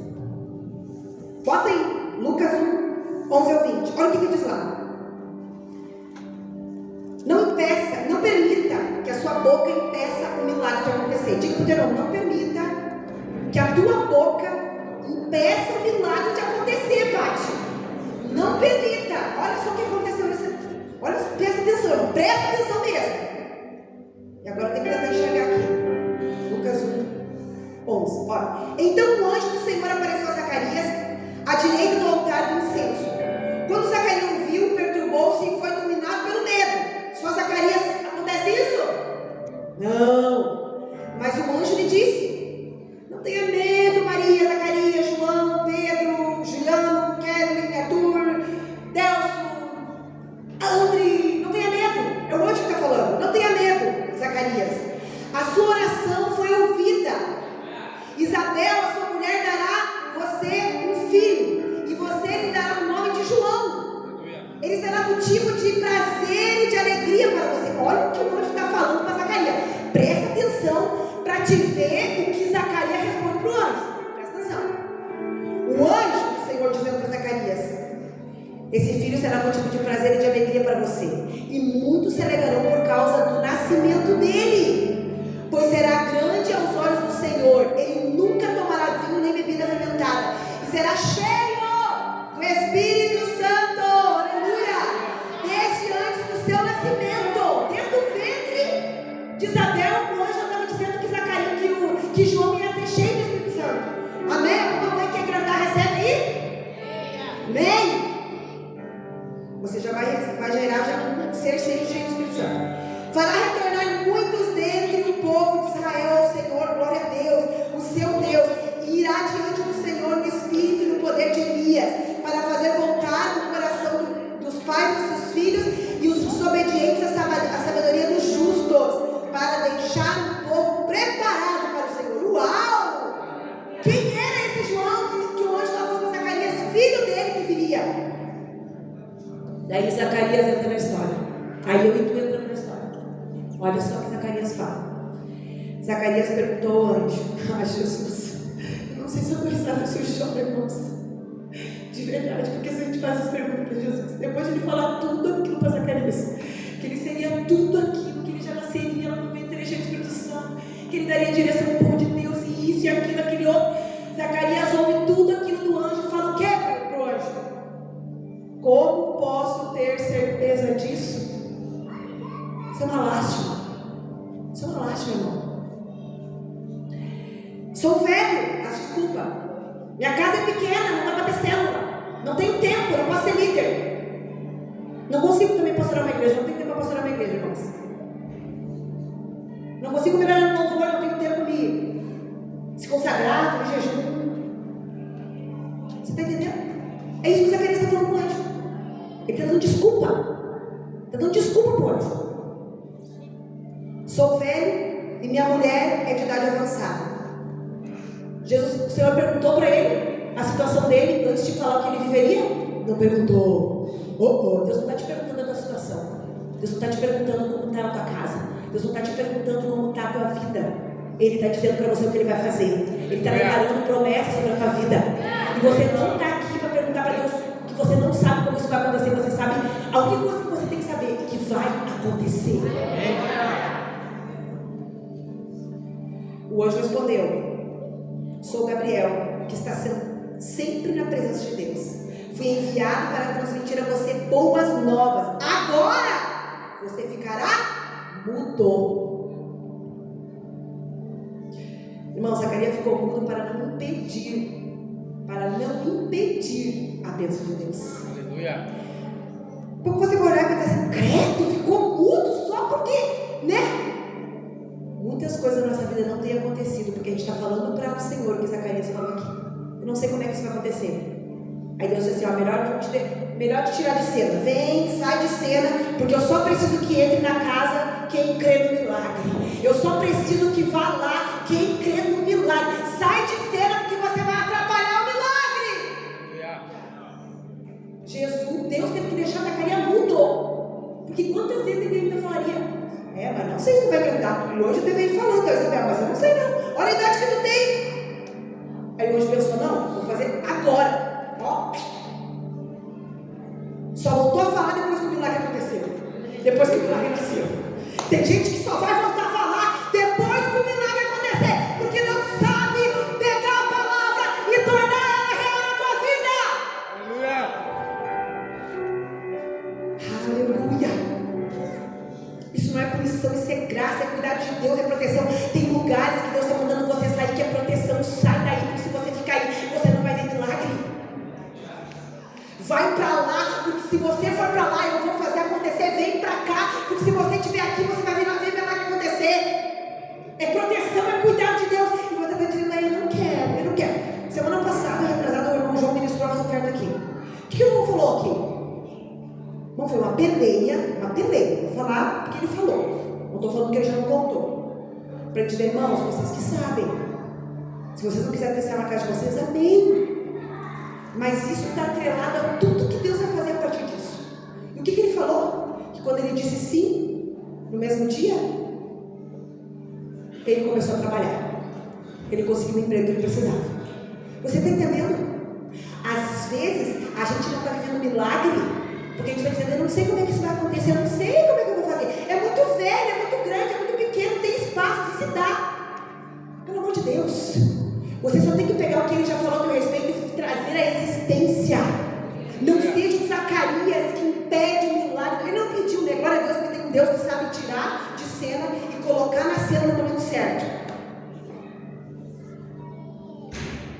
Bota aí. Lucas 1:11-20. Olha o que diz lá. Não permita que a sua boca impeça o milagre de acontecer. Diga para o teu irmão, não permita que a tua boca impeça o milagre de acontecer, Paty. Não permita. Olha só o que aconteceu nesse. Olha, presta atenção mesmo. E agora tem que tentar enxergar aqui. Lucas 1:11. Olha. Então o anjo do Senhor apareceu a Zacarias à direita do altar do incenso. Quando Zacarias o viu, perturbou-se e foi dominado pelo medo. Só Zacarias, acontece isso? Não. Mas o anjo lhe disse: não tenha medo, Maria, Zacarias, João, Pedro, Juliano, Kevin, Arthur, Delso, André. Não tenha medo. É o anjo que está falando. Não tenha medo, Zacarias. A sua oração foi ouvida. Isabel, a sua mulher, dará você um filho, e você lhe dará o nome de João. Ele será motivo de prazer e de alegria para você. Olha o que o anjo está falando para Zacarias. Presta atenção para te ver o que Zacarias responde para o anjo. Presta atenção. O anjo do Senhor dizendo para Zacarias: esse filho será motivo de prazer e de alegria para você. E muitos se alegrarão por causa do nascimento dele, pois será grande aos olhos do Senhor. Ele nunca tomará vinho nem bebida fermentada, e será cheio do Espírito Santo. Desde antes do seu nascimento, desde o ventre de Isabel, o anjo estava dizendo que Zacarias, que João ia ser cheio do Espírito Santo. Amém? Alguma mãe que quer engravidar, recebe aí? Amém? Você já vai gerar já um ser cheio do Espírito Santo. Fará retornar muitos dentre o povo de Israel ao Senhor, glória a Deus, o seu Deus, e irá diante do Senhor no espírito e no poder de Elias, para fazer voltar no coração dos pais dos seus filhos e os desobedientes à sabedoria dos justos, para deixar o povo preparado para o Senhor. Uau! Quem era esse João que o anjo estava falando com Zacarias? Filho dele que viria. Daí Zacarias entra na história. Aí eu e tu entramos na história. Olha só o que Zacarias fala. Zacarias perguntou ao anjo: ah, Jesus, eu não sei se eu precisava, se eu choro, irmãos. De verdade, porque se a gente faz as perguntas para Jesus, depois de ele falar tudo aquilo para Zacarias, que ele seria tudo aquilo, que ele já nasceria no ventre cheio do Espírito Santo, que ele daria direção ao povo de Deus, e isso e aquilo, aquele outro. Zacarias ouve tudo aquilo do anjo e fala: o que para o anjo? Como posso ter certeza disso? Isso é uma lástima. Isso é uma lástima, irmão. Sou velho, mas desculpa. Minha casa é pequena, não dá para ter célula. Não tenho tempo, não posso ser líder. Não consigo também pastorar uma igreja, não tenho tempo para pastorar uma igreja, irmãos. Não consigo melhorar no louvor, não tenho tempo de se consagrar, fazer jejum. Você está entendendo? É isso que o Zacarias está falando com o anjo. Ele está dando desculpa. Está dando desculpa para o anjo. Sou velho e minha mulher é de idade avançada. O Senhor perguntou para ele a situação dele antes de falar o que ele viveria? Não perguntou. Deus não está te perguntando a tua situação. Deus não está te perguntando como está a tua casa. Deus não está te perguntando como está a tua vida. Ele está dizendo para você o que ele vai fazer. Ele está declarando promessas sobre a tua vida. E você não está aqui para perguntar para Deus que você não sabe como isso vai acontecer. Você sabe, a única coisa que você tem que saber é que vai acontecer. O anjo respondeu: sou Gabriel, que está sempre na presença de Deus. Fui enviado para transmitir a você boas novas. Agora você ficará mudo. Irmão, Zacarias ficou mudo para não impedir a bênção de Deus. Aleluia. Porque você vai olhar e vai dizer assim, credo, ficou mudo só porque, né? Muitas coisas na nossa vida não têm acontecido, porque a gente está falando para o Senhor, que Zacarias falou aqui. Eu não sei como é que isso vai acontecer. Aí Deus disse assim, melhor te tirar de cena. Vem, sai de cena, porque eu só preciso que entre na casa quem crê no milagre. Eu só preciso que vá lá quem crê no milagre. Sai de cena porque você vai atrapalhar o milagre. Jesus, Deus teve que deixar Zacarias mudo. Porque quantas vezes ele ainda falaria, mas não sei se tu vai engravidar. E hoje eu deveria ir falando, Isabel, mas eu não sei não. Olha a idade que tu tem. Aí hoje pensou, não, vou fazer agora. Só voltou a falar depois que o milagre aconteceu. Depois que o milagre nasceu. Tem gente que só vai voltar a falar depois que o milagre acontecer, porque não sabe pegar a palavra e tornar ela real na tua vida. Aleluia. Isso não é punição, isso é graça, é cuidado de Deus, é proteção. Tem lugares que Deus está mandando você sair, que é proteção. Sai daí, porque se você ficar aí, você não vai ver milagre. Vai para lá, porque se você for para lá, eu vou fazer acontecer. Vem para cá, porque se você estiver aqui, você vai ver milagre acontecer. É proteção, é cuidado de Deus. E você está dizendo, eu não quero. Semana passada, retrasada, o irmão João ministrou uma oferta aqui. O que o irmão falou aqui? Não foi uma peleia. Vou falar porque ele falou. Não estou falando que ele já não contou. Para ele dizer, irmãos, vocês que sabem. Se vocês não quiserem testar na casa de vocês, amém. Mas isso está atrelado a tudo que Deus vai fazer a partir disso. E o que ele falou? Que quando ele disse sim, no mesmo dia, ele começou a trabalhar. Ele conseguiu o emprego que ele precisava. Você está entendendo? Às vezes, a gente não está vivendo milagre, porque a gente está dizendo, eu não sei como é que isso vai acontecer, eu não sei como é que eu vou fazer. É muito velho, é muito grande, é muito pequeno, tem espaço, se dá. Pelo amor de Deus. Você só tem que pegar o que ele já falou a teu respeito e trazer a existência. Não seja um Zacarias que impede o milagre. Ele não pediu, né? Glória a Deus, porque tem um Deus que sabe tirar de cena e colocar na cena no momento certo.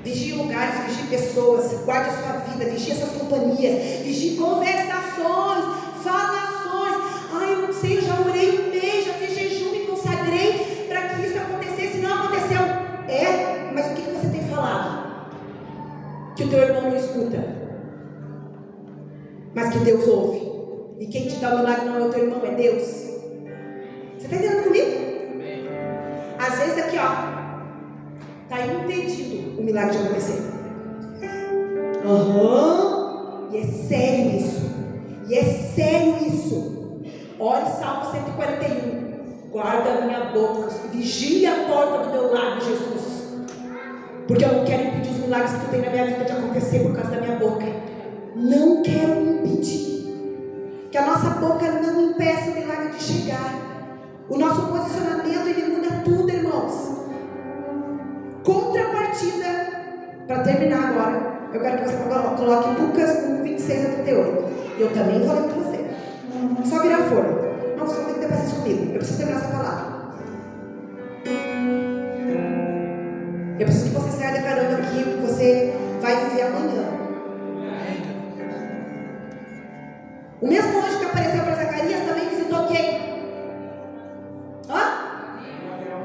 Vigie lugares, vigie pessoas, guarde a sua vida, vigie essas companhias, vigie conversações, falações. Eu não sei, eu já orei um mês, já fiz jejum, me consagrei para que isso acontecesse, não aconteceu. Mas o que você tem falado? Que o teu irmão não escuta, mas que Deus ouve. E quem te dá o milagre não é o teu irmão, é Deus. Você está entendendo comigo? Às vezes aqui, está impedido o milagre de acontecer. E é sério isso. Olhe Salmo 141. Guarda a minha boca, vigia a porta do meu lábio, Jesus. Porque eu não quero impedir os milagres que tu tem na minha vida de acontecer por causa da minha boca. Não quero impedir. Que a nossa boca não impeça o milagre de chegar. O nosso posicionamento, ele muda tudo, irmãos. Contrapartida, para terminar agora, eu quero que você coloque Lucas 1, 26 a 38. Eu também falei para você. Só virar a folha. Não, você não tem que ter paciência comigo. Eu preciso terminar essa palavra. Eu preciso que você saia declarando aqui o que você vai viver amanhã. O mesmo anjo que apareceu para Zacarias também visitou quem?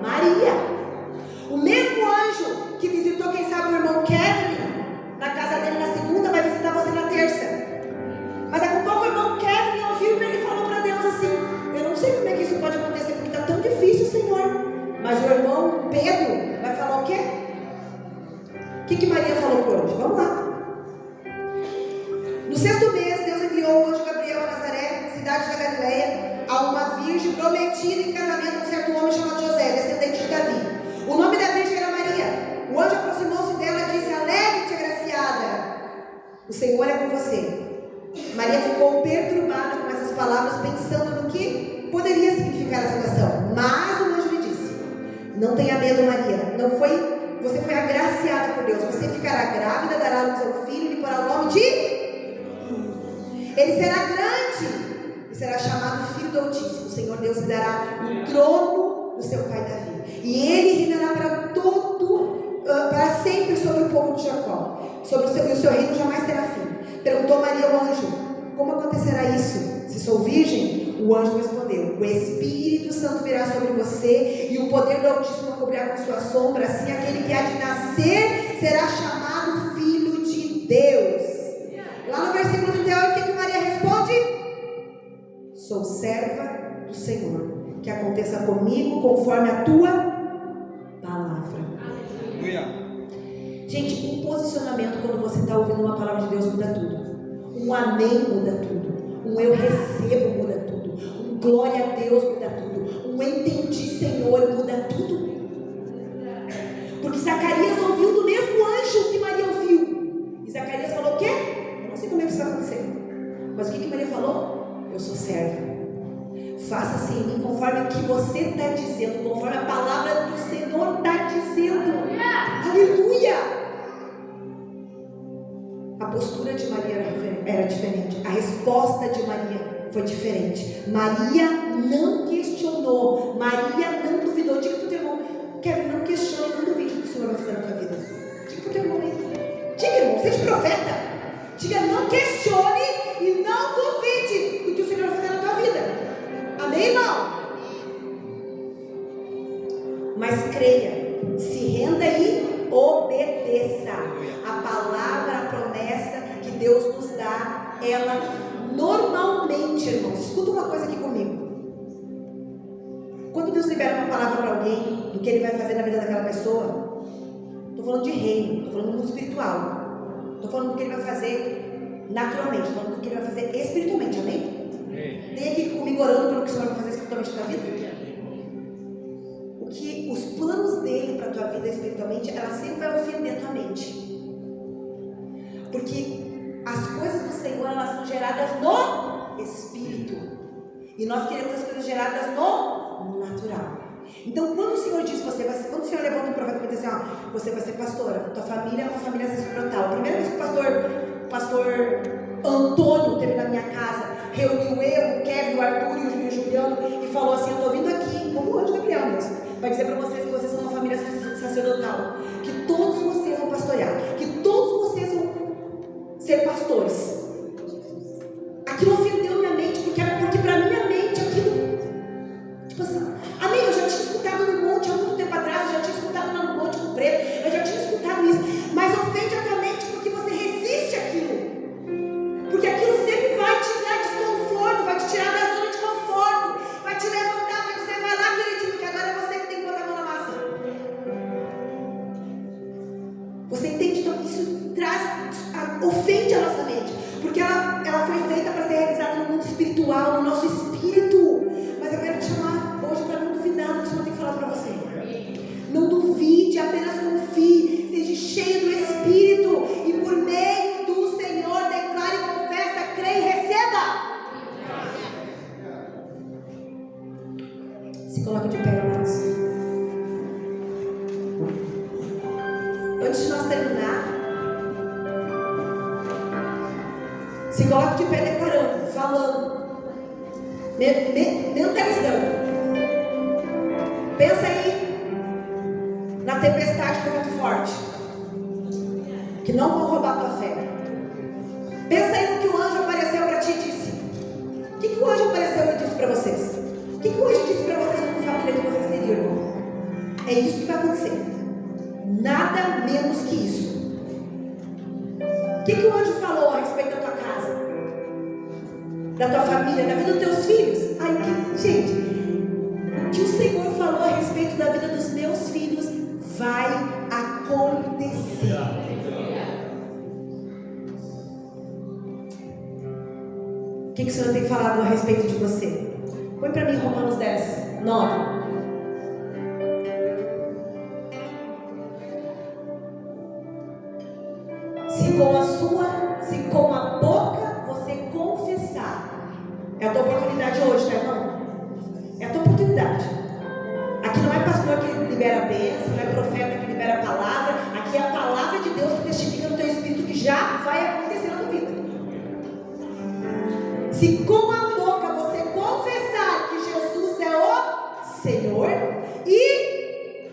Maria. O mesmo anjo que visitou, quem sabe, o irmão Kevin na casa dele na segunda, vai visitar você na terça. Mas daqui a pouco o irmão Kevin ouviu e ele falou para Deus Mas o irmão Pedro vai falar o quê? O que Maria falou por hoje? Vamos lá. No 6º mês, Deus enviou o anjo Gabriel a Nazaré, cidade da Galileia, a uma virgem prometida em casamento a um certo homem chamado José, descendente de Davi. O nome da virgem era Maria. O anjo aproximou-se dela e disse: alegre-te, agraciada, o Senhor é com você. Maria ficou perturbada com essas palavras, pensando no que poderia significar essa oração. Mas o anjo lhe disse: não tenha medo, Maria, você foi agraciada por Deus. Você ficará grávida, dará à luz a um filho e lhe porá o nome de... Ele será grande e será chamado Filho do Altíssimo. O Senhor Deus lhe dará o trono do seu pai Davi, e ele reinará para sempre sobre o povo de Jacó. E o seu reino jamais terá fim. Perguntou Maria ao anjo: como acontecerá isso, se sou virgem? O anjo respondeu: o Espírito Santo virá sobre você, e o poder do Altíssimo cobrirá com sua sombra. Assim aquele que há de nascer será chamado Filho de Deus. Lá no versículo 38, o que Maria responde? Sou serva do Senhor, que aconteça comigo conforme a tua palavra. Gente, um posicionamento quando você está ouvindo uma palavra de Deus muda tudo. Um amém muda tudo. Um eu recebo muda tudo. Um glória a Deus muda tudo. Um entendi, Senhor, muda tudo. Porque Zacarias ouviu do mesmo anjo que Maria ouviu. E Zacarias falou o quê? Eu não sei como é que isso vai acontecer. Mas o que Maria falou? Eu sou serva. Faça-se em mim conforme o que você está dizendo, conforme a palavra do Senhor está dizendo. Aleluia! A postura de Maria era diferente. A resposta de Maria foi diferente. Maria não questionou. Maria não duvidou. Diga para o teu irmão: Kevin, não questione, não duvide do que o Senhor vai fazer na tua vida. Diga para o teu irmão aí. Diga, irmão, seja profeta. Diga: não questione e não duvide do que o Senhor vai fazer na tua vida. Amém, irmão? Mas creia, se renda e obedeça. A palavra, a promessa que Deus nos dá, ela normalmente, irmãos, escuta uma coisa aqui comigo. Quando Deus libera uma palavra para alguém, do que Ele vai fazer na vida daquela pessoa, estou falando de reino, estou falando do mundo espiritual, estou falando do que Ele vai fazer naturalmente, estou falando do que Ele vai fazer espiritualmente, amém? Tem aqui comigo orando pelo que o Senhor vai fazer espiritualmente na vida? Que os planos dele para a tua vida espiritualmente, ela sempre vai ofender a tua mente. Porque as coisas do Senhor, elas são geradas no Espírito. E nós queremos as coisas geradas no natural. Então, quando o Senhor diz, quando o Senhor levanta um profeta e diz assim: ó, você vai ser pastora, tua família é uma família sacerdotal. A primeira vez que o pastor Antônio esteve na minha casa, reuniu eu, o Kevin, o Arthur e o Juliano e falou assim: eu estou vindo aqui, como o anjo Gabriel mesmo, para dizer para vocês que vocês são uma família sacerdotal, que todos vocês vão pastorear, que todos vocês vão ser pastores. Aquilo ofendeu minha mente, porque para minha mente aquilo, tipo assim, amém, eu já tinha escutado no monte há muito tempo atrás, eu já tinha escutado lá no monte com o preto, eu já tinha escutado isso, mas ofende a tua mente porque você resiste àquilo. Porque aquilo sempre vai te dar desconforto, vai te tirar da zona de conforto, vai te levantar, vai dizer: vai lá, queridinho, que agora é você que tem que botar a mão na massa. Você entende? Então isso ofende a nossa mente, porque ela foi feita para ser realizada no mundo espiritual, no nosso espírito. Mas eu quero te chamar hoje para não duvidar do que o Senhor tem que falar para você. Não duvide, apenas confie, seja cheio do Espírito e por meio do Senhor declare, confessa, crê e receba. Se coloque de pé, irmãos. Antes de nós terminar, se coloque de pé declarando, falando, mentalizando. Pensa aí na tempestade que é muito forte, que não vão roubar a tua fé. Pensa aí no que o anjo apareceu para ti e disse. O que o anjo apareceu e disse para vocês? O que o anjo disse para vocês como família que vocês teriam, irmão? É isso que vai acontecer. Nada menos que isso. O que o anjo falou a respeito da tua casa, da tua família, da vida dos teus filhos? Ai, gente, o que o Senhor falou a respeito da vida dos tem falado a respeito de você. Põe para mim Romanos 10, 9. Se com a boca você confessar, é a tua oportunidade hoje, tá, irmão? É a tua oportunidade. Aqui não é pastor que libera a bênção, não é profeta que libera a palavra. Aqui é a palavra de Deus que testifica no teu espírito que já vai acontecer na tua vida. Se com a boca você confessar que Jesus é o Senhor e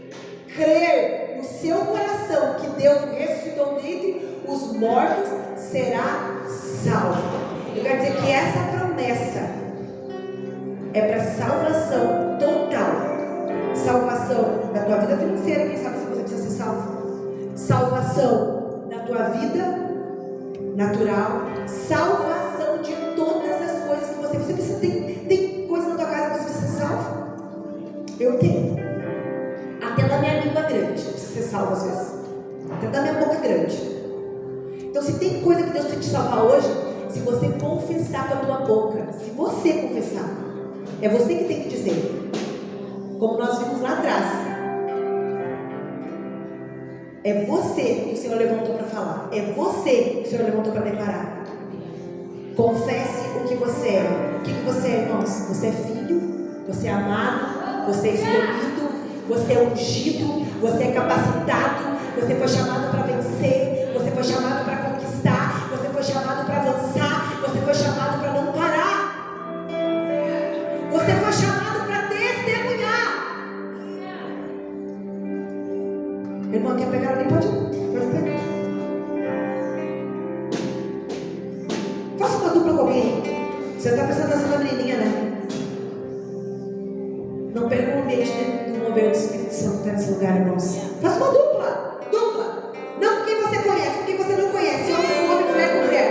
crer no seu coração que Deus o ressuscitou dentre os mortos, será salvo. Eu quero dizer que essa promessa é para salvação total. Salvação da tua vida financeira, quem sabe se você precisa ser salvo. Salvação da tua vida natural. Salvação de todas as coisas que você precisa. Tem coisa na tua casa que você precisa ser salvo? Eu tenho. Até da minha língua grande eu preciso ser salvo às vezes. Até da minha boca grande. Então, se tem coisa que Deus tem que te salvar hoje, se você confessar com a tua boca, se você confessar, é você que tem que dizer. Como nós vimos lá atrás, é você que o Senhor levantou para falar, é você que o Senhor levantou para declarar. Confesse o que você é. O que você é, irmãos? Você é filho, você é amado, você é escolhido, você é ungido, você é capacitado, você foi chamado para vencer, você foi chamado para conquistar, você foi chamado para avançar, você foi chamado para não parar, você foi chamado para testemunhar. Irmão, quer pegar ali? Pode pegar. Faça uma dupla com alguém. Você está prestando atenção na menininha, né? Não perca o ambiente do mover do Espírito Santo que está nesse lugar, irmãos. Faça uma dupla. Não com quem você conhece, com quem você não conhece. Homem com homem, mulher com mulher.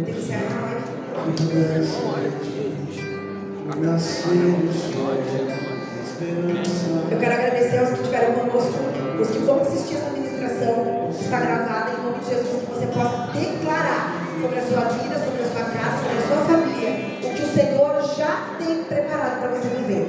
Tem que ser a Eu quero agradecer aos que estiveram conosco, os que vão assistir essa ministração, está gravada em nome de Jesus, que você possa declarar sobre a sua vida, sobre a sua casa, sobre a sua família, o que o Senhor já tem preparado para você viver.